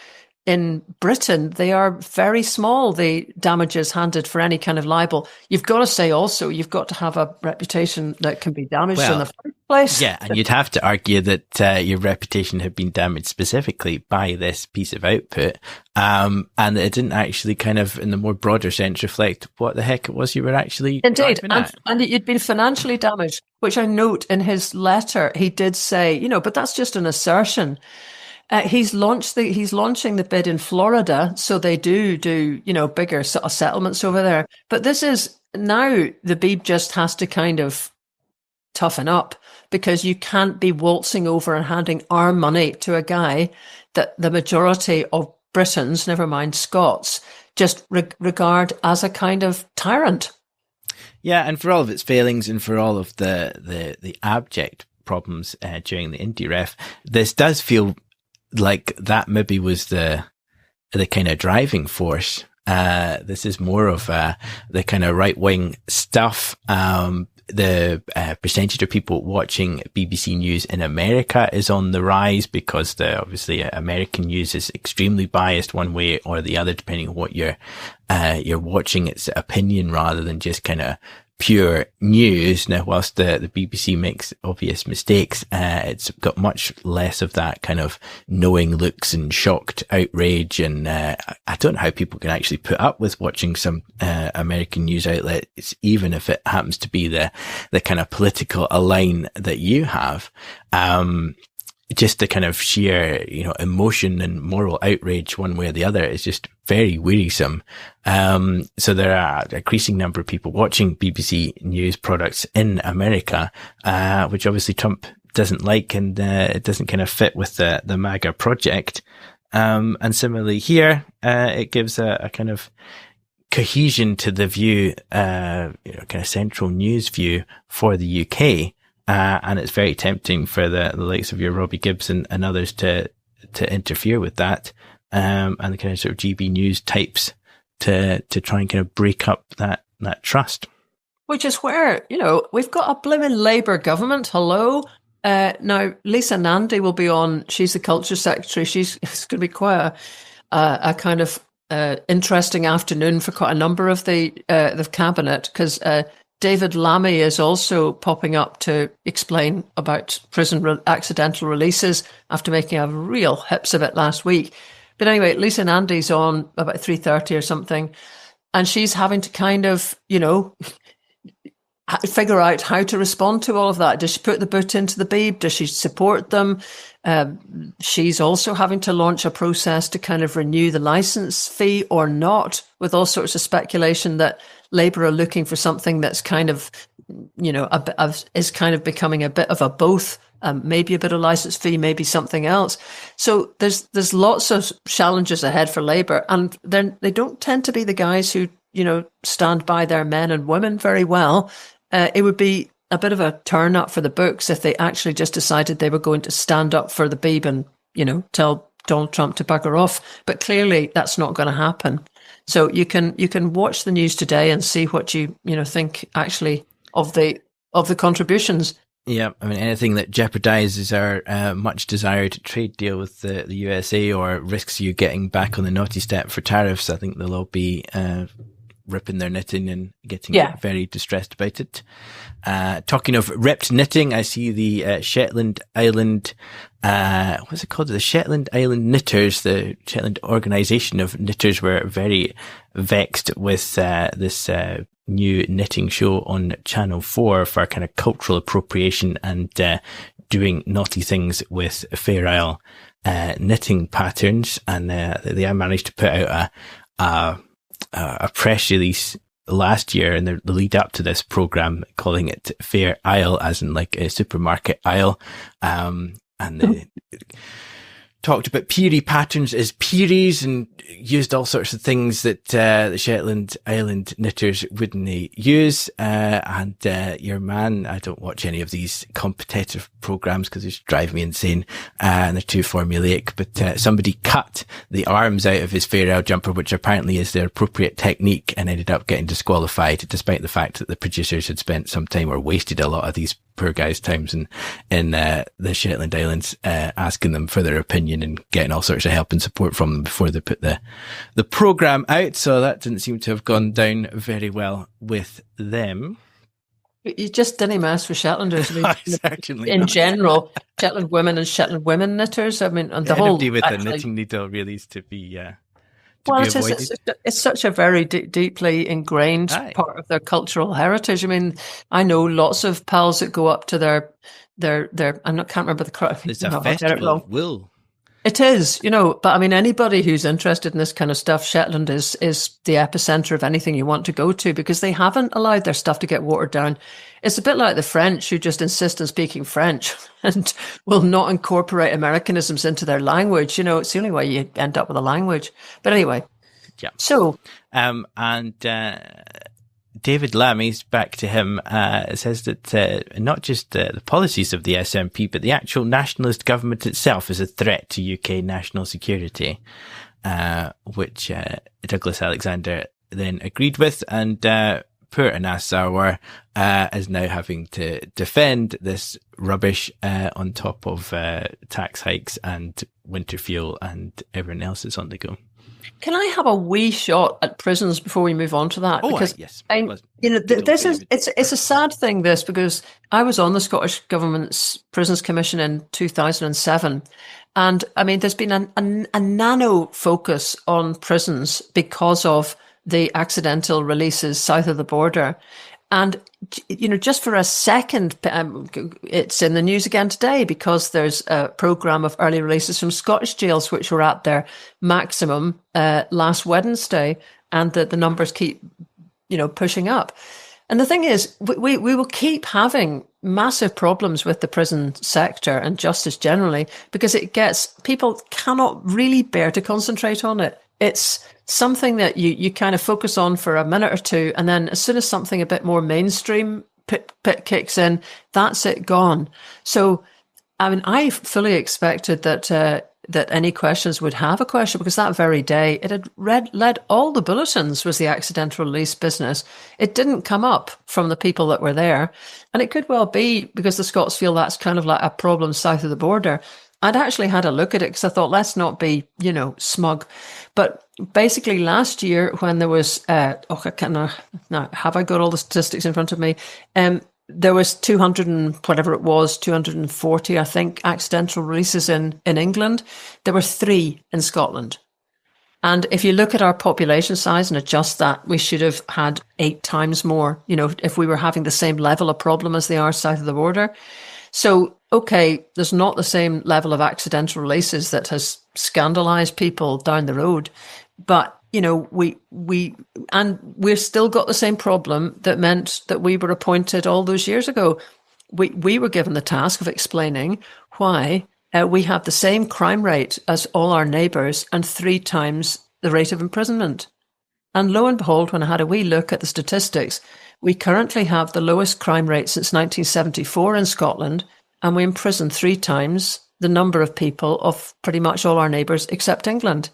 S1: In Britain, they are very small, the damages handed for any kind of libel. You've got to say also, you've got to have a reputation that can be damaged in the first place. Yeah,
S2: and you'd have to argue that your reputation had been damaged specifically by this piece of output, and it didn't actually kind of, in the more broader sense, reflect what the heck it was you were actually
S1: Indeed, and you'd been financially damaged, which I note in his letter, he did say, but that's just an assertion. He's launching the bid in Florida, so they do bigger sort of settlements over there. But this is now the Beeb just has to kind of toughen up, because you can't be waltzing over and handing our money to a guy that the majority of Britons, never mind Scots, just regard as a kind of tyrant.
S2: Yeah, and for all of its failings and for all of the abject problems during the Indyref, this does feel like that maybe was the kind of driving force. This is more of the kind of right wing stuff. The percentage of people watching BBC News in America is on the rise, because obviously American news is extremely biased one way or the other, depending on what you're watching. It's opinion rather than just kind of pure news. Now, whilst the BBC makes obvious mistakes, it's got much less of that kind of knowing looks and shocked outrage. And I don't know how people can actually put up with watching some American news outlets, even if it happens to be the kind of political align that you have. Just the kind of sheer, emotion and moral outrage one way or the other is just very wearisome. So there are an increasing number of people watching BBC News products in America, which obviously Trump doesn't like, and it doesn't kind of fit with the MAGA project. And similarly here, it gives a kind of cohesion to the view, kind of central news view for the UK. And it's very tempting for the likes of your Robbie Gibbs and others to interfere with that. And the kind of sort of GB News types to try and kind of break up that trust.
S1: Which is where, we've got a blooming Labour government. Hello. Now, Lisa Nandy will be on. She's the Culture Secretary. It's going to be quite a kind of interesting afternoon for quite a number of the cabinet, because David Lammy is also popping up to explain about prison accidental releases after making a real hips of it last week. But anyway, Lisa Nandy's on about 3:30 or something, and she's having to kind of, figure out how to respond to all of that. Does she put the boot into the beeb? Does she support them? She's also having to launch a process to kind of renew the licence fee or not, with all sorts of speculation that Labour are looking for something that's kind of, is kind of becoming a bit of a both. Maybe a bit of licence fee, maybe something else. So there's lots of challenges ahead for Labour, and they don't tend to be the guys who, stand by their men and women very well. It would be a bit of a turn up for the books if they actually just decided they were going to stand up for the beeb and, tell Donald Trump to bugger off. But clearly that's not going to happen. So you can watch the news today and see what you think actually of the contributions.
S2: Yeah, I mean, anything that jeopardizes our much desired trade deal with the USA or risks you getting back on the naughty step for tariffs, I think they'll all be ripping their knitting and getting very distressed about it. Talking of ripped knitting, I see the Shetland Island, what's it called? The Shetland Island Knitters, the Shetland Organisation of Knitters, were very vexed with this new knitting show on Channel 4 for kind of cultural appropriation and doing naughty things with Fair Isle knitting patterns. And they managed to put out a press release last year in the lead up to this program, calling it Fair Isle, as in like a supermarket aisle. And they talked about Peary patterns as Pearies and used all sorts of things that the Shetland Island knitters wouldn't use. And your man, I don't watch any of these competitive programs because they just drive me insane, and they're too formulaic. But somebody cut the arms out of his Fair Isle jumper, which apparently is their appropriate technique, and ended up getting disqualified, despite the fact that the producers had spent some time or wasted a lot of these poor guys' times in the Shetland Islands, asking them for their opinion and getting all sorts of help and support from them before they put the program out. So that didn't seem to have gone down very well with them.
S1: You just didn't mess with Shetlanders.
S2: In
S1: general, Shetland women and Shetland women knitters. I mean, and the whole
S2: with the knitting needle really is to be.
S1: It's such a very deeply ingrained part of their cultural heritage. I mean, I know lots of pals that go up to their can't remember the crowd.
S2: It's a festival of wool.
S1: It is, but I mean, anybody who's interested in this kind of stuff, Shetland is the epicenter of anything you want to go to, because they haven't allowed their stuff to get watered down. It's a bit like the French, who just insist on speaking French and will not incorporate Americanisms into their language. It's the only way you end up with a language. But anyway.
S2: Yeah.
S1: So.
S2: David Lammy's, back to him, says that not just the policies of the SNP, but the actual nationalist government itself is a threat to UK national security, which Douglas Alexander then agreed with. And poor Anas Sarwar is now having to defend this rubbish on top of tax hikes and winter fuel and everyone else is on the go.
S1: Can I have a wee shot at prisons before we move on to that? Because
S2: yes.
S1: It's a sad thing, this, because I was on the Scottish Government's Prisons Commission in 2007. And I mean, there's been a nano focus on prisons because of the accidental releases south of the border. And, just for a second, it's in the news again today because there's a programme of early releases from Scottish jails, which were at their maximum last Wednesday, and the numbers keep, pushing up. And the thing is, we will keep having massive problems with the prison sector and justice generally, because people cannot really bear to concentrate on it. it's something that you kind of focus on for a minute or two, and then as soon as something a bit more mainstream kicks in, that's it, gone. So, I mean, I fully expected that any questions would have a question, because that very day it had led all the bulletins was the accidental release business. It didn't come up from the people that were there. And it could well be because the Scots feel that's kind of like a problem south of the border. I'd actually had a look at it because I thought, let's not be, smug. But basically last year when there was, have I got all the statistics in front of me? There was 240, I think, accidental releases in England. There were 3 in Scotland. And if you look at our population size and adjust that, we should have had 8 times more, if we were having the same level of problem as they are south of the border. So, okay, there's not the same level of accidental releases that has scandalized people down the road. But we've still got the same problem that meant that we were appointed all those years ago. We were given the task of explaining why we have the same crime rate as all our neighbours and 3 times the rate of imprisonment. And lo and behold, when I had a wee look at the statistics, we currently have the lowest crime rate since 1974 in Scotland, and we imprison 3 times the number of people of pretty much all our neighbours except England.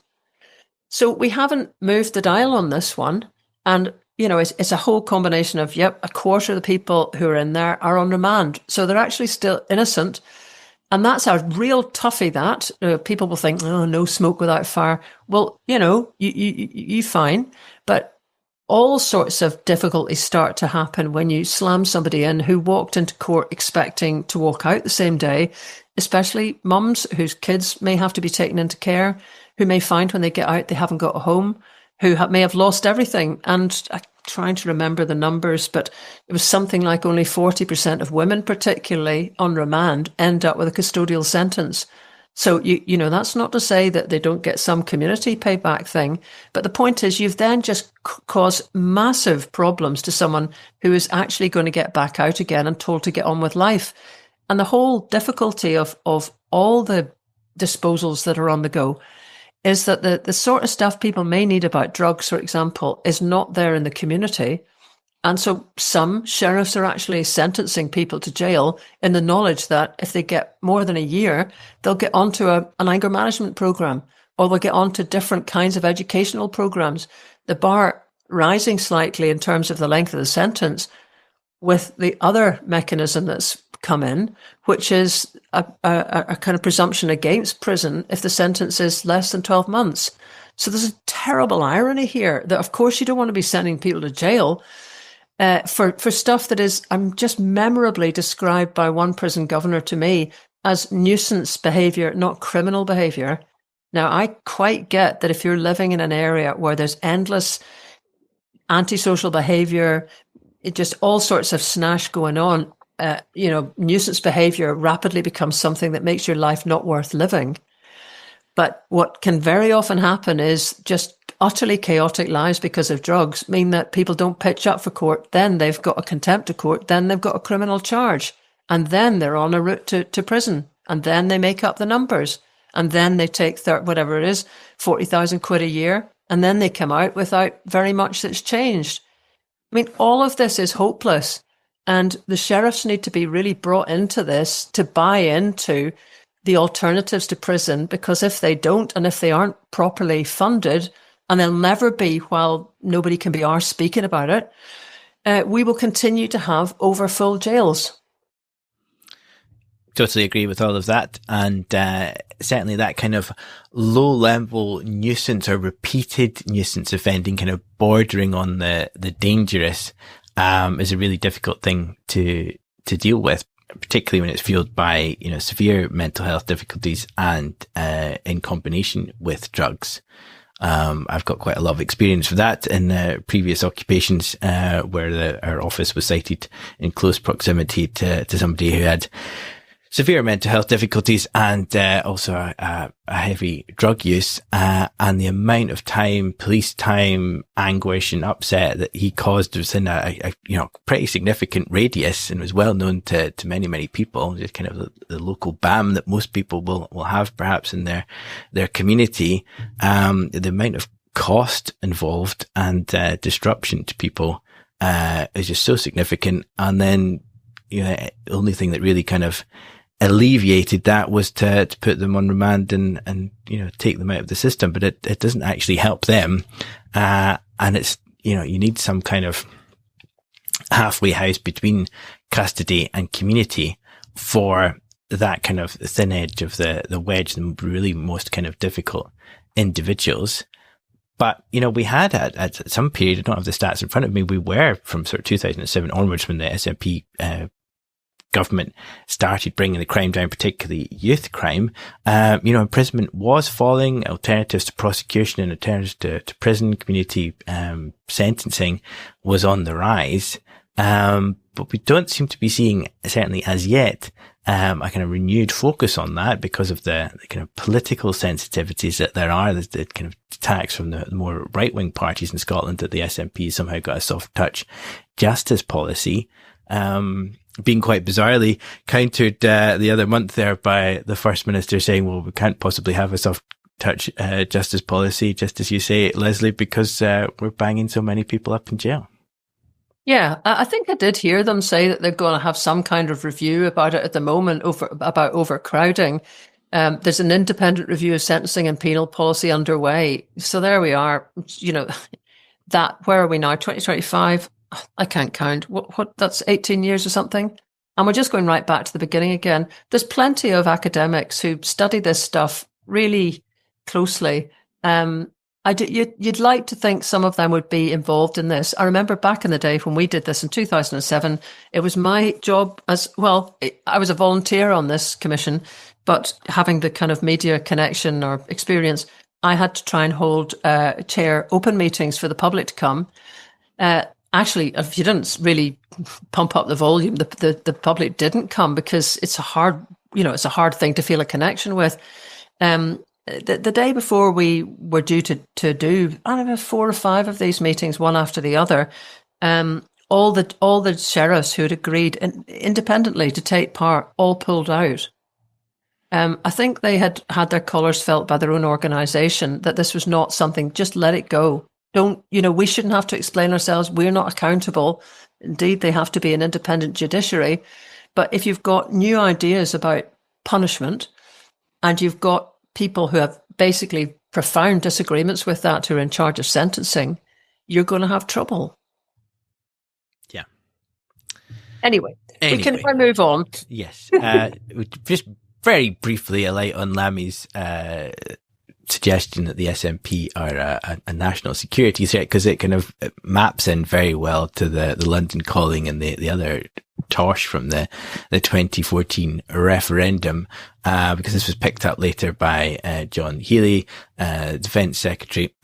S1: So we haven't moved the dial on this one. And, it's a whole combination of, a quarter of the people who are in there are on remand. So they're actually still innocent. And that's a real toughie, that. People will think, oh, no smoke without fire. Well, you fine. But all sorts of difficulties start to happen when you slam somebody in who walked into court expecting to walk out the same day, especially mums whose kids may have to be taken into care, who may find when they get out they haven't got a home, who may have lost everything. And I'm trying to remember the numbers, but it was something like only 40% of women, particularly on remand, end up with a custodial sentence. So, that's not to say that they don't get some community payback thing. But the point is, you've then just caused massive problems to someone who is actually going to get back out again and told to get on with life. And the whole difficulty of all the disposals that are on the go is that the sort of stuff people may need about drugs, for example, is not there in the community. And so some sheriffs are actually sentencing people to jail in the knowledge that if they get more than a year, they'll get onto an anger management program, or they'll get onto different kinds of educational programs. The bar rising slightly in terms of the length of the sentence, with the other mechanism that's come in, which is a kind of presumption against prison if the sentence is less than 12 months. So there's a terrible irony here that, of course, you don't want to be sending people to jail for stuff that is, just memorably described by one prison governor to me as nuisance behaviour, not criminal behaviour. Now, I quite get that if you're living in an area where there's endless antisocial behaviour, just all sorts of snash going on, nuisance behaviour rapidly becomes something that makes your life not worth living. But what can very often happen is just utterly chaotic lives because of drugs mean that people don't pitch up for court. Then they've got a contempt of court. Then they've got a criminal charge. And then they're on a route to prison. And then they make up the numbers. And then they take, whatever it is, 40,000 quid a year. And then they come out without very much that's changed. I mean, all of this is hopeless. And the sheriffs need to be really brought into this to buy into the alternatives to prison, because if they don't, and if they aren't properly funded, and they'll never be while nobody can be arsed speaking about it, we will continue to have overfull jails.
S2: Totally agree with all of that. And certainly that kind of low-level nuisance or repeated nuisance offending, kind of bordering on the dangerous, is a really difficult thing to deal with, particularly when it's fueled by, severe mental health difficulties and in combination with drugs. I've got quite a lot of experience with that in previous occupations where our office was sited in close proximity to somebody who had severe mental health difficulties and also a heavy drug use, and the amount of time, police time, anguish and upset that he caused within a pretty significant radius, and was well known to many people, just kind of the local BAM that most people will have perhaps in their community. The amount of cost involved and disruption to people is just so significant. And then the only thing that really kind of alleviated that was to put them on remand and take them out of the system, but it doesn't actually help them. And it's, you need some kind of halfway house between custody and community for that kind of thin edge of the wedge, the really most kind of difficult individuals. But, we had at some period, I don't have the stats in front of me, we were from sort of 2007 onwards, when the SNP government started bringing the crime down, particularly youth crime, imprisonment was falling, alternatives to prosecution and alternatives to prison, community sentencing was on the rise. But we don't seem to be seeing, certainly as yet, a kind of renewed focus on that because of the kind of political sensitivities that there are, the kind of attacks from the more right-wing parties in Scotland that the SNP somehow got a soft touch justice policy. Being quite bizarrely countered the other month there by the First Minister saying, well, we can't possibly have a soft touch justice policy, just as you say, Lesley, because we're banging so many people up in jail.
S1: Yeah, I think I did hear them say that they're going to have some kind of review about it at the moment, about overcrowding. There's an independent review of sentencing and penal policy underway. So there we are. Where are we now? 2025? I can't count. What? That's 18 years or something. And we're just going right back to the beginning again. There's plenty of academics who study this stuff really closely. You'd like to think some of them would be involved in this. I remember back in the day when we did this in 2007, it was my job I was a volunteer on this commission, but having the kind of media connection or experience, I had to try and chair open meetings for the public to come. Actually, if you didn't really pump up the volume, the public didn't come because it's a hard thing to feel a connection with. The day before we were due to do, I don't know, 4 or 5 of these meetings, one after the other, all the sheriffs who had agreed independently to take part all pulled out. I think they had their colours felt by their own organisation that this was not something, just let it go. We shouldn't have to explain ourselves. We're not accountable. Indeed, they have to be an independent judiciary. But if you've got new ideas about punishment and you've got people who have basically profound disagreements with that who are in charge of sentencing, you're going to have trouble.
S2: Yeah.
S1: Anyway, we can move on.
S2: Yes. Just very briefly, a light on Lammy's suggestion that the SNP are a national security threat, because it kind of maps in very well to the London Calling and the other tosh from the 2014 referendum, because this was picked up later by John Healey, Defence Secretary,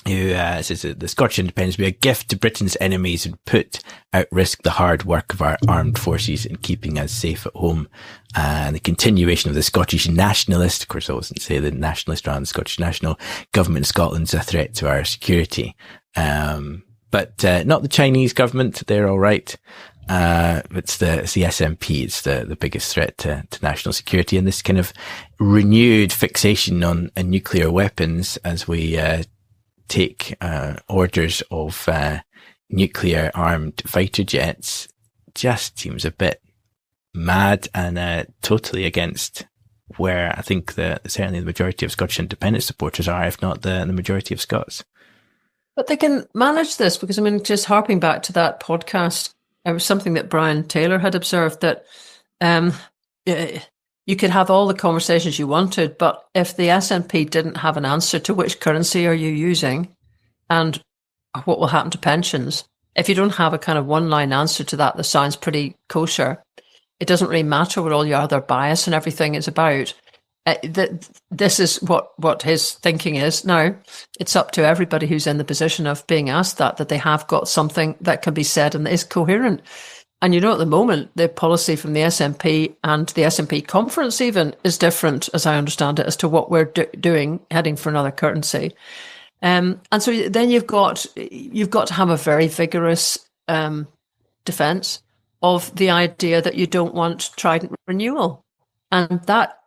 S2: who says that the Scottish independence would be a gift to Britain's enemies and put at risk the hard work of our armed forces in keeping us safe at home. And the continuation of the Scottish nationalist, of course I wasn't say the nationalist rather than the Scottish national government in Scotland's a threat to our security. But not the Chinese government, they're all right. It's the SNP, it's the biggest threat to national security, and this kind of renewed fixation on nuclear weapons as we take orders of nuclear armed fighter jets just seems a bit mad and totally against where I think certainly the majority of Scottish independence supporters are, if not the majority of Scots.
S1: But they can manage this because, just harping back to that podcast, it was something that Brian Taylor had observed, that you could have all the conversations you wanted, but if the SNP didn't have an answer to which currency are you using and what will happen to pensions, if you don't have a kind of one-line answer to that sounds pretty kosher, it doesn't really matter what all your other bias and everything is about. This is what his thinking is. Now, it's up to everybody who's in the position of being asked that they have got something that can be said and is coherent. And at the moment, the policy from the SNP and the SNP conference even is different, as I understand it, as to what we're doing, heading for another currency. And so then you've got to have a very vigorous defence of the idea that you don't want Trident renewal. And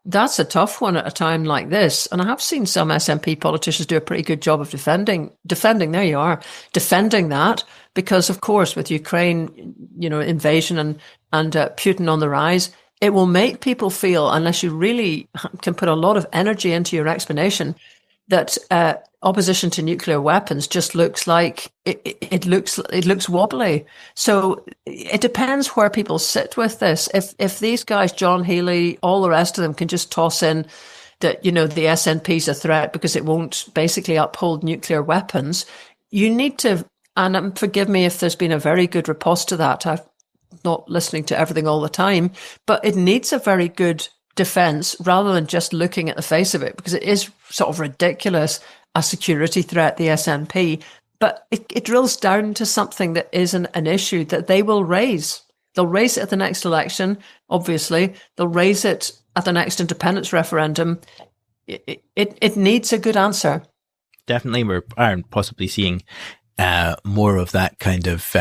S1: that's a tough one at a time like this. And I have seen some SNP politicians do a pretty good job of defending, there you are, defending that, because of course with Ukraine, invasion and Putin on the rise, it will make people feel, unless you really can put a lot of energy into your explanation, that opposition to nuclear weapons just looks like it looks wobbly. So it depends where people sit with this. If these guys, John Healey, all the rest of them, can just toss in that the SNP is a threat because it won't basically uphold nuclear weapons, you need to. And forgive me if there's been a very good riposte to that. I'm not listening to everything all the time, but it needs a very good defense rather than just looking at the face of it, because it is sort of ridiculous, a security threat, the SNP, but it drills down to something that isn't an issue that they will raise. They'll raise it at the next election, obviously. They'll raise it at the next independence referendum. It needs a good answer.
S2: Definitely, we are possibly seeing more of that kind of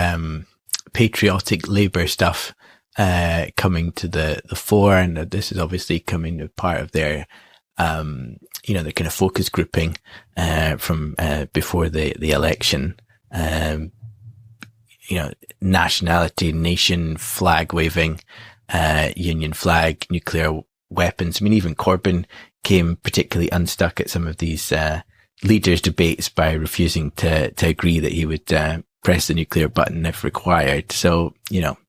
S2: patriotic Labour stuff coming to the fore, and this is obviously coming to part of their the kind of focus grouping from before the election. Nationality, nation, flag waving, union flag, nuclear weapons. I mean, even Corbyn came particularly unstuck at some of these leaders' debates by refusing to agree that he would press the nuclear button if required. So,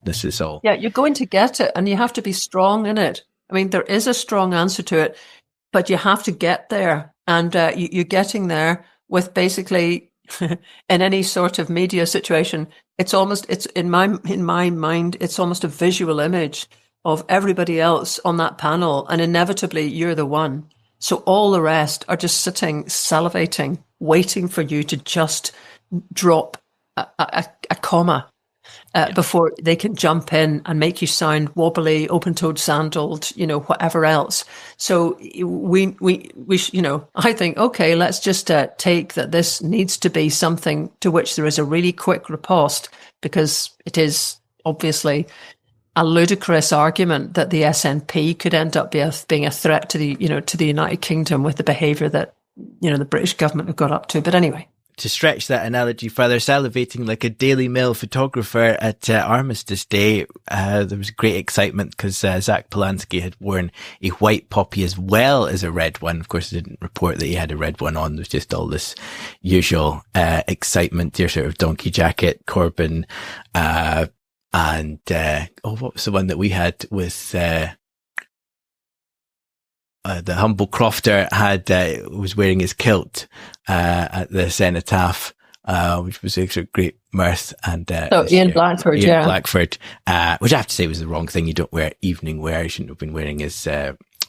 S2: this is all.
S1: Yeah, you're going to get it, and you have to be strong in it. I mean, there is a strong answer to it, but you have to get there. And you're getting there with basically, in any sort of media situation, it's in my mind, it's almost a visual image of everybody else on that panel, and inevitably you're the one. So all the rest are just sitting, salivating, waiting for you to just drop a comma before they can jump in and make you sound wobbly, open-toed sandaled, whatever else. So we I think, okay, let's just take that this needs to be something to which there is a really quick riposte, because it is obviously a ludicrous argument that the SNP could end up being a threat to the United Kingdom with the behaviour that the British government have got up to. But anyway,
S2: to stretch that analogy further, salivating like a Daily Mail photographer at Armistice Day, there was great excitement because Zach Polanski had worn a white poppy as well as a red one. Of course, I didn't report that he had a red one on. There's just all this usual excitement, your sort of donkey jacket, Corbyn, and what was the one that we had with the humble crofter was wearing his kilt at the cenotaph, which was a great mirth. And
S1: Ian Blackford,
S2: Ian Blackford, which I have to say was the wrong thing. You don't wear evening wear. You shouldn't have been wearing his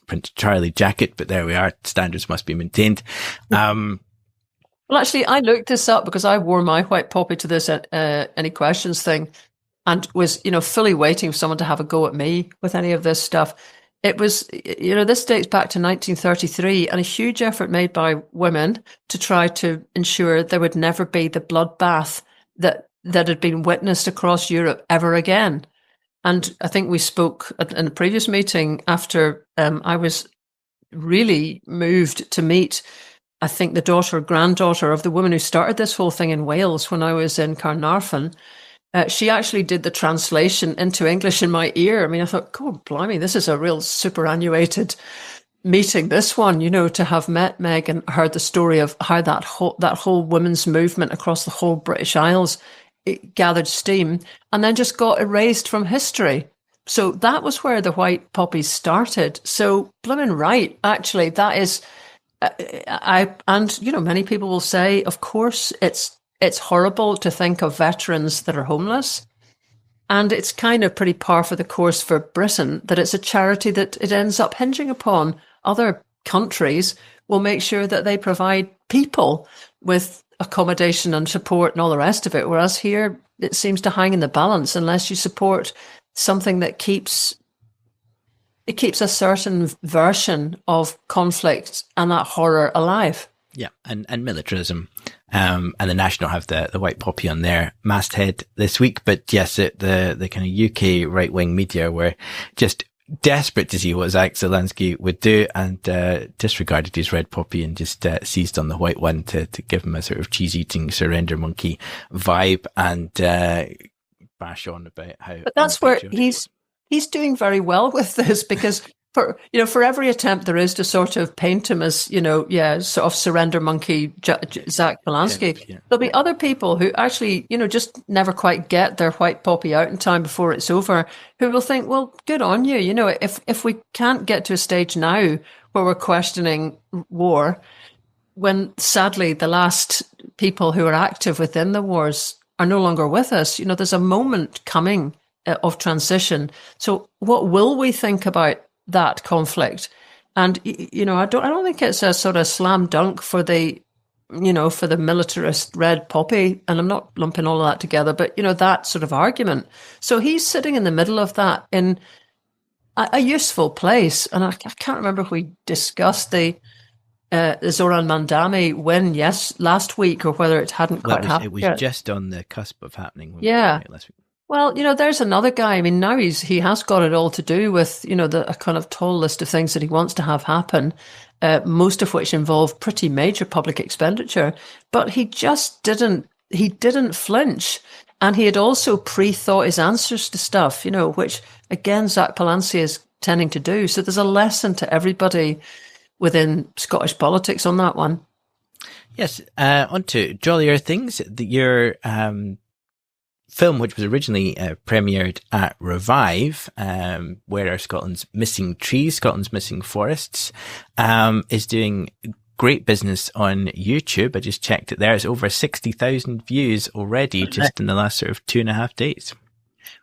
S2: Prince Charlie jacket, but there we are. Standards must be maintained.
S1: Well, actually, I looked this up because I wore my white poppy to this any questions thing, and was fully waiting for someone to have a go at me with any of this stuff. It was, this dates back to 1933, and a huge effort made by women to try to ensure there would never be the bloodbath that had been witnessed across Europe ever again. And I think we spoke in a previous meeting after I was really moved to meet, I think, the daughter or granddaughter of the woman who started this whole thing in Wales when I was in Carnarvon. She actually did the translation into English in my ear. I mean, I thought, God, blimey, this is a real superannuated meeting, this one, to have met Meg and heard the story of how that whole women's movement across the whole British Isles, it gathered steam and then just got erased from history. So that was where the white poppies started. So blimmin' right, actually, that is, many people will say, of course, it's horrible to think of veterans that are homeless. And it's kind of pretty par for the course for Britain that it's a charity that it ends up hinging upon. Other countries will make sure that they provide people with accommodation and support and all the rest of it. Whereas here, it seems to hang in the balance unless you support something that keeps a certain version of conflict and that horror alive.
S2: Yeah, and militarism. And the National have the white poppy on their masthead this week. But yes, the kind of UK right-wing media were just desperate to see what Zach Zelensky would do, and disregarded his red poppy and just seized on the white one to give him a sort of cheese-eating surrender monkey vibe, and bash on about how.
S1: But that's where he's doing very well with this, because for every attempt there is to sort of paint him as, sort of surrender monkey Zach Zelensky, there'll be other people who actually, just never quite get their white poppy out in time before it's over, who will think, well, good on you. If we can't get to a stage now where we're questioning war, when sadly the last people who are active within the wars are no longer with us, there's a moment coming of transition. So what will we think about that conflict? And I don't think it's a sort of slam dunk for the militarist red poppy, and I'm not lumping all of that together, but that sort of argument. So he's sitting in the middle of that in a useful place. And I can't remember if we discussed the Zoran Mandami win last week, or whether it hadn't quite happened.
S2: It was
S1: yet.
S2: Just on the cusp of happening.
S1: Yeah.
S2: Last week.
S1: Well, there's another guy. I mean, now he has got it all to do with, a kind of tall list of things that he wants to have happen, most of which involve pretty major public expenditure. But he just didn't flinch. And he had also pre-thought his answers to stuff, which, again, Zach Zelensky is tending to do. So there's a lesson to everybody within Scottish politics on that one.
S2: Yes. On to jollier things. Your film, which was originally premiered at Revive, Where Are Scotland's Missing Trees, Scotland's Missing Forests, is doing great business on YouTube. I just checked it there. It's over 60,000 views already just in the last sort of 2.5 days.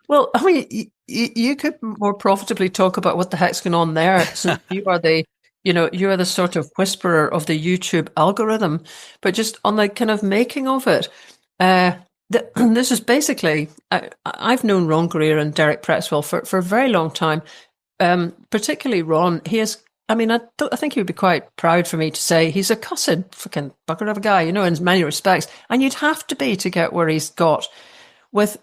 S1: Well, I mean, you could more profitably talk about what the heck's going on there. So you are the sort of whisperer of the YouTube algorithm, but just on the kind of making of it, this is basically, I've known Ron Greer and Derek Prexwell for a very long time, particularly Ron. He is, I think he would be quite proud for me to say he's a cussed fucking bugger of a guy, in many respects. And you'd have to be to get where he's got with,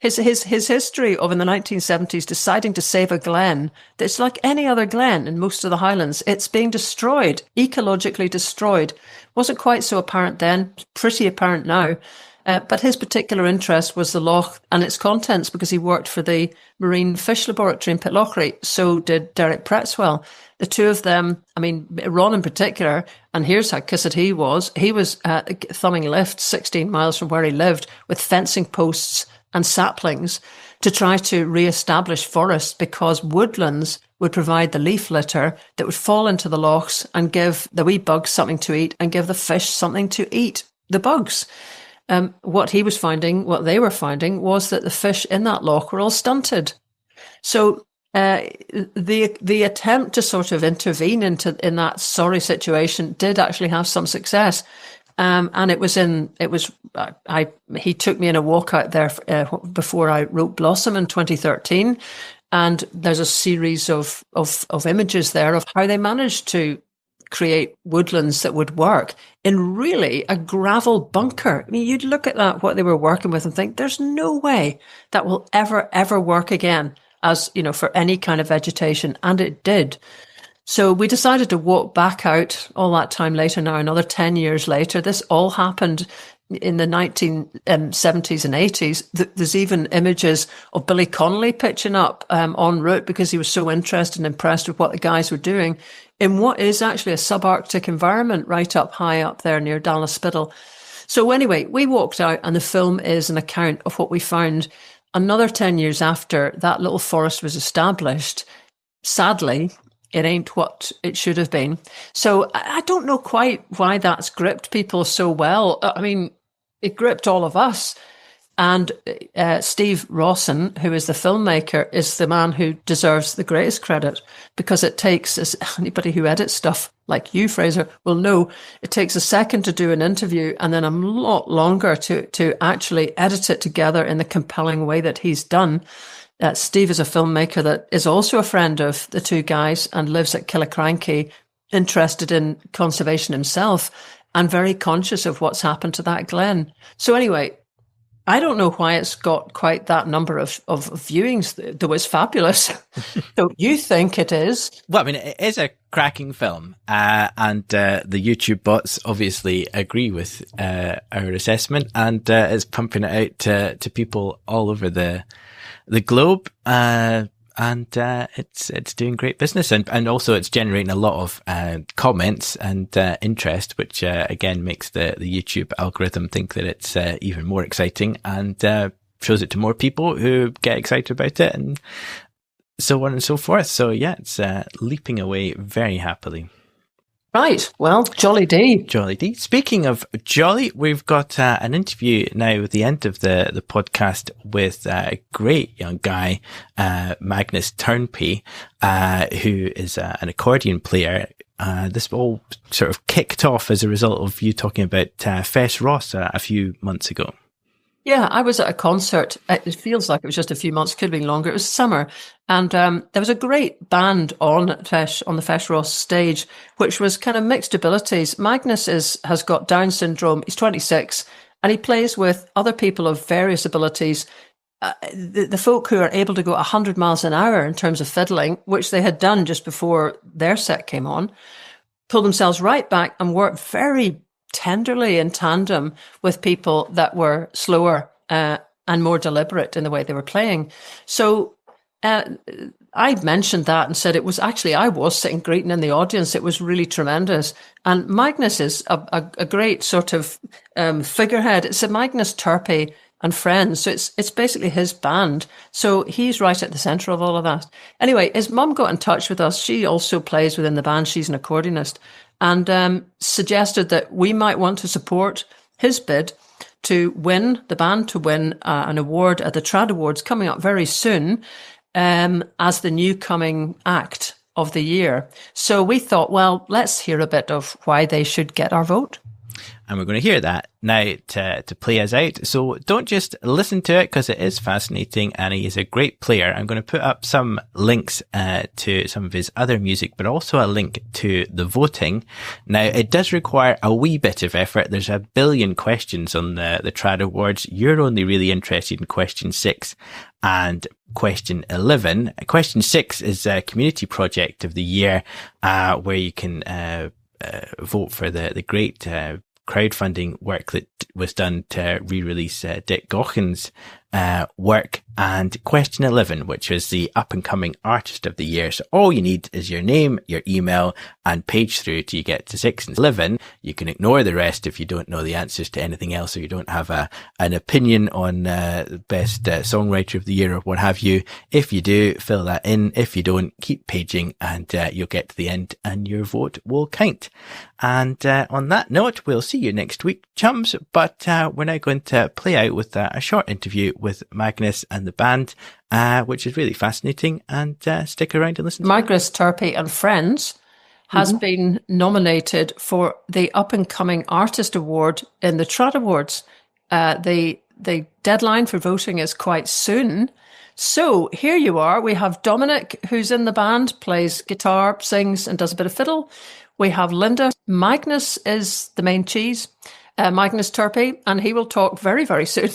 S1: his history of in the 1970s deciding to save a glen that's like any other glen in most of the Highlands. It's being destroyed, ecologically destroyed. Wasn't quite so apparent then, pretty apparent now. But his particular interest was the loch and its contents, because he worked for the Marine Fish Laboratory in Pitlochry. So did Derek Prexwell. The two of them, Ron in particular, and here's how kissed he was thumbing lifts 16 miles from where he lived with fencing posts and saplings to try to re-establish forests, because woodlands would provide the leaf litter that would fall into the lochs and give the wee bugs something to eat and give the fish something to eat the bugs. What they were finding was that the fish in that loch were all stunted. So the attempt to sort of intervene in that sorry situation did actually have some success. And he took me in a walk out there before I wrote Blossom in 2013. And there's a series of images there of how they managed to create woodlands that would work in really a gravel bunker. You'd look at that, what they were working with, and think there's no way that will ever work again as, for any kind of vegetation. And it did. So we decided to walk back out all that time later now, another 10 years later. This all happened in the 1970s and 80s. There's even images of Billy Connolly pitching up en route because he was so interested and impressed with what the guys were doing in what is actually a subarctic environment right up high up there near Dalnaspittle. So anyway, we walked out, and the film is an account of what we found another 10 years after that little forest was established. Sadly, it ain't what it should have been. So I don't know quite why that's gripped people so well. It gripped all of us. And Steve Rawson, who is the filmmaker, is the man who deserves the greatest credit, because it takes, as anybody who edits stuff like you, Fraser, will know, it takes a second to do an interview and then a lot longer to actually edit it together in the compelling way that he's done. Steve is a filmmaker that is also a friend of the two guys and lives at Killiecrankie, interested in conservation himself and very conscious of what's happened to that glen. So anyway, I don't know why it's got quite that number of viewings, though it's fabulous. Don't you think it is?
S2: Well, I mean, it is a cracking film, and the YouTube bots obviously agree with our assessment, and it's pumping it out to people all over the globe. And it's doing great business, and also it's generating a lot of comments and interest, which again makes the YouTube algorithm think that it's even more exciting, and shows it to more people who get excited about it, and so on and so forth. So yeah, it's leaping away very happily.
S1: Right. Well, jolly D.
S2: Jolly D. Speaking of jolly, we've got an interview now at the end of the podcast with a great young guy, Magnus Turnpey, who is an accordion player. This all sort of kicked off as a result of you talking about Fess Ross a few months ago.
S1: Yeah, I was at a concert. It feels like it was just a few months, could have been longer. It was summer. And there was a great band on the Fess Ross stage, which was kind of mixed abilities. Magnus has got Down syndrome. He's 26, and he plays with other people of various abilities. The folk who are able to go 100 miles an hour in terms of fiddling, which they had done just before their set came on, pulled themselves right back and worked very tenderly in tandem with people that were slower and more deliberate in the way they were playing. So I mentioned that and said it was actually, I was sitting greeting in the audience. It was really tremendous. And Magnus is a great sort of figurehead. It's a Magnus Turpey and Friends. So it's basically his band. So he's right at the centre of all of that. Anyway, his mum got in touch with us. She also plays within the band. She's an accordionist, and suggested that we might want to support his bid to win an award at the Trad Awards coming up very soon, as the new coming act of the year. So we thought, well, let's hear a bit of why they should get our vote.
S2: And we're going to hear that now to play us out. So don't just listen to it, because it is fascinating and he is a great player. I'm going to put up some links to some of his other music, but also a link to the voting. Now, it does require a wee bit of effort. There's a billion questions on the Trad Awards. You're only really interested in question 6 and question 11. Question 6 is a community project of the year, where you can vote for the great crowdfunding work that was done to re-release Dick Gaughan's work, and question 11, which was the up-and-coming artist of the year. So all you need is your name, your email, and page through till you get to 6 and 11. You can ignore the rest if you don't know the answers to anything else, or you don't have an opinion on best songwriter of the year or what have you. If you do, fill that in. If you don't, keep paging, and you'll get to the end and your vote will count. And on that note, we'll see you next week, chums. But we're now going to play out with a short interview with Magnus and the band, which is really fascinating. And stick around and listen.
S1: Magnus Turpey and Friends has been nominated for the Up and Coming Artist Award in the Trad Awards. The deadline for voting is quite soon. So here you are. We have Dominic, who's in the band, plays guitar, sings, and does a bit of fiddle. We have Linda. Magnus is the main cheese, Magnus Turpey, and he will talk very, very soon.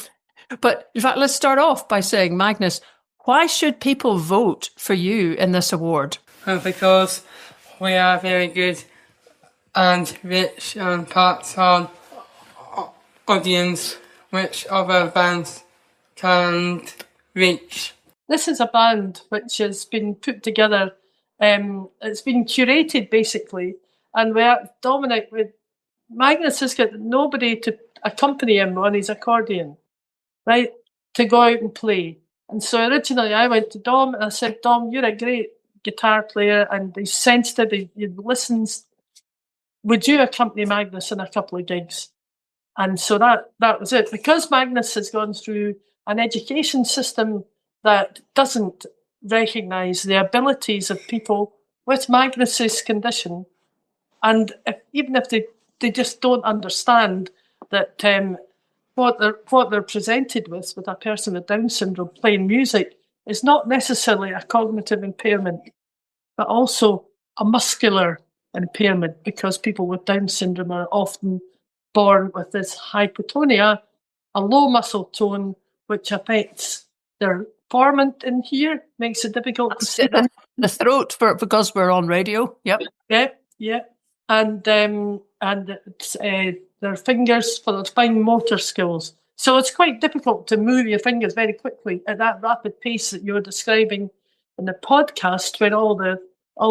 S1: But in fact, let's start off by saying, Magnus, why should people vote for you in this award?
S3: Because we are very good and rich and parts on audience which other bands can't reach.
S4: This is a band which has been put together. It's been curated basically, and Dominic with Magnus has got nobody to accompany him on his accordion, right, to go out and play. And so originally I went to Dom and I said, Dom, you're a great guitar player and he's sensitive, he listens. Would you accompany Magnus in a couple of gigs? And so that was it. Because Magnus has gone through an education system that doesn't recognise the abilities of people with Magnus's condition, and even if they just don't understand that what they're presented with a person with Down syndrome playing music is not necessarily a cognitive impairment, but also a muscular impairment, because people with Down syndrome are often born with this hypotonia, a low muscle tone, which affects their formant in here, makes it difficult to say
S1: the throat, because we're on radio. Yep.
S4: Yeah. And their fingers for their fine motor skills. So it's quite difficult to move your fingers very quickly at that rapid pace that you were describing in the podcast, where all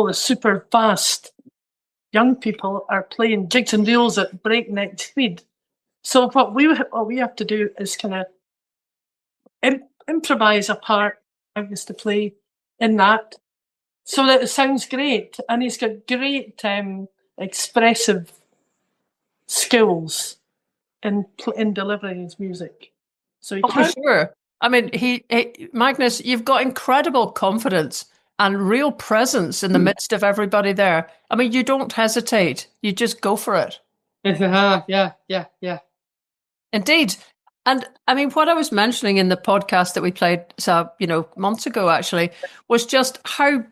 S4: the super fast young people are playing jigs and reels at breakneck speed. So what we have to do is kind of improvise a part, I guess, to play in that, so that it sounds great. And he's got great expressive skills in delivering his music. So
S1: for sure. I mean, Magnus, you've got incredible confidence and real presence in the midst of everybody there. I mean, you don't hesitate. You just go for it.
S3: Yeah.
S1: Indeed. And I mean, what I was mentioning in the podcast that we played, months ago, actually, was just how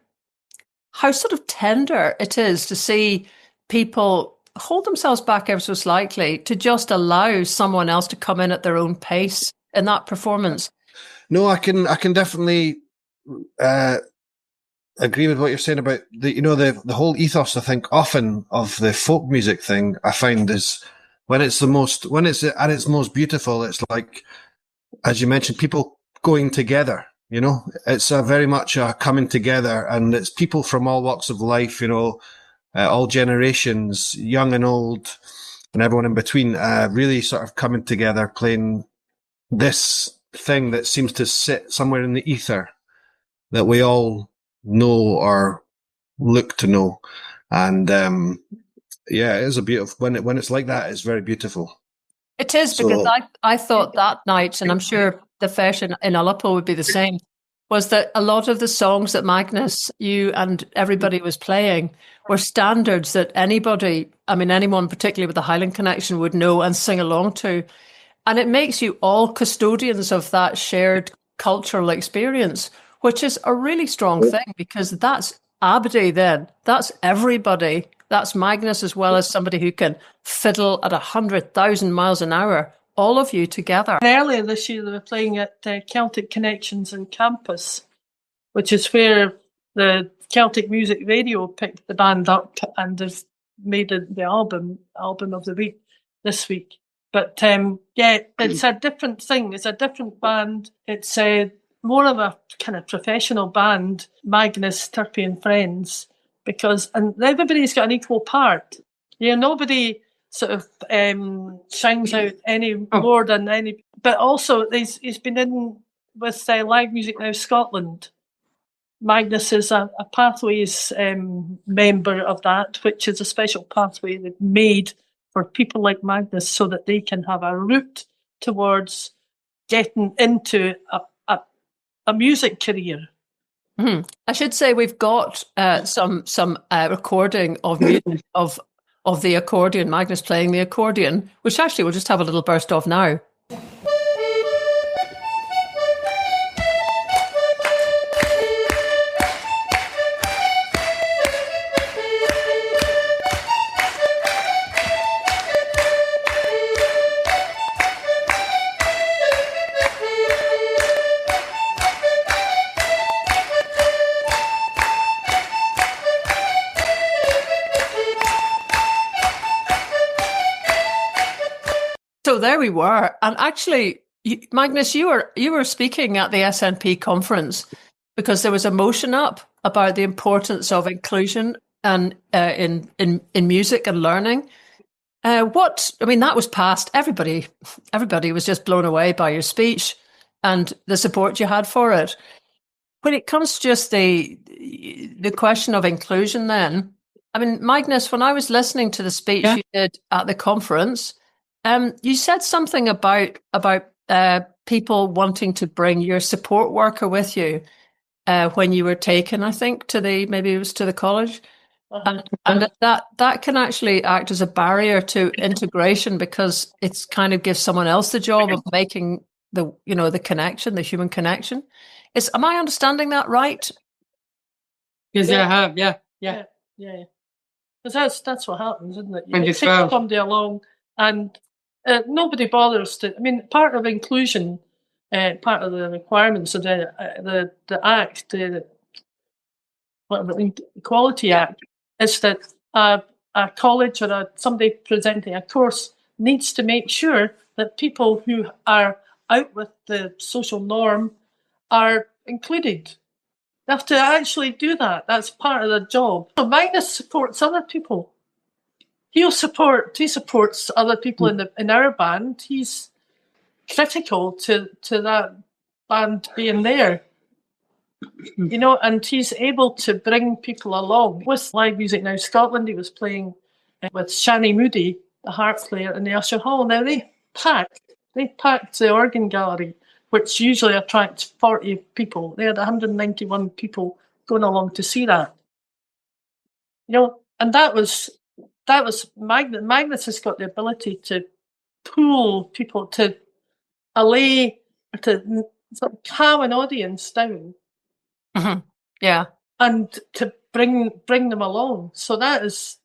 S1: sort of tender it is to see people hold themselves back ever so slightly to just allow someone else to come in at their own pace in that performance.
S5: No, I can definitely agree with what you're saying about the whole ethos. I think often of the folk music thing, I find, is when it's at its most beautiful, it's like, as you mentioned, people going together. It's very much a coming together, and it's people from all walks of life, all generations, young and old, and everyone in between, really sort of coming together, playing this thing that seems to sit somewhere in the ether that we all know or look to know. And it is a beautiful, when it's like that, it's very beautiful.
S1: It is, because I thought that night, and I'm sure the Fesh in Ullapool would be the same, was that a lot of the songs that Magnus, you and everybody was playing were standards that anyone particularly with the Highland connection would know and sing along to. And it makes you all custodians of that shared cultural experience, which is a really strong thing, because that's Abdi then. That's everybody. That's Magnus, as well as somebody who can fiddle at 100,000 miles an hour. All of you together.
S4: And earlier this year, they were playing at Celtic Connections on campus, which is where the Celtic Music Radio picked the band up and have made the album of the week this week. But it's a different thing. It's a different band. It's more of a kind of professional band, Magnus, Turpie and Friends, and everybody's got an equal part. Nobody sort of shines out any more than any. But also, he's been in with Live Music Now Scotland. Magnus is a Pathways member of that, which is a special pathway they've made for people like Magnus, so that they can have a route towards getting into a music career.
S1: Mm-hmm. I should say we've got some recording of music of the accordion, Magnus playing the accordion, which actually we'll just have a little burst of now. So there we were. And actually, Magnus, you were speaking at the SNP conference because there was a motion up about the importance of inclusion and in music and learning. That was passed. Everybody was just blown away by your speech and the support you had for it. When it comes to just the question of inclusion, then, Magnus, when I was listening to the speech you did at the conference, You said something about people wanting to bring your support worker with you when you were taken, I think, maybe it was to the college. And that can actually act as a barrier to integration, because it's kind of gives someone else the job of making the connection, the human connection. Am I understanding that right?
S3: Yes, I have. Yeah.
S4: Because that's what happens, isn't it? You take somebody along, and nobody bothers to. I mean, part of inclusion, part of the requirements of the Act, the Equality Act, is that a college or somebody presenting a course needs to make sure that people who are out with the social norm are included. They have to actually do that. That's part of the job. So Magnus supports other people. He supports other people in our band. He's critical to that band being there. And he's able to bring people along. With Live Music Now Scotland, he was playing with Shani Moody, the harp player, in the Usher Hall. Now they packed the organ gallery, which usually attracts 40 people. They had 191 people going along to see that. And that was Magnus has got the ability to pull people, to allay, to sort of calm an audience down.
S1: Mm-hmm. Yeah. And
S4: to bring them along. So that's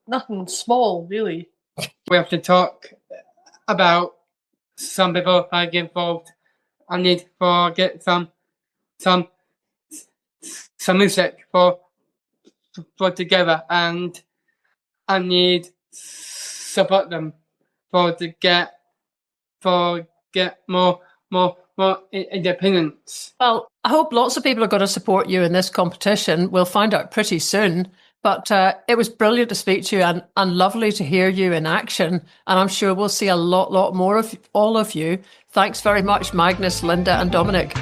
S4: nothing small, really.
S3: We have to talk about some people I get involved. I need to get some music for together, and I need support them to get more independence.
S1: Well, I hope lots of people are going to support you in this competition. We'll find out pretty soon. But it was brilliant to speak to you, and lovely to hear you in action. And I'm sure we'll see a lot more of all of you. Thanks very much, Magnus, Linda and Dominic.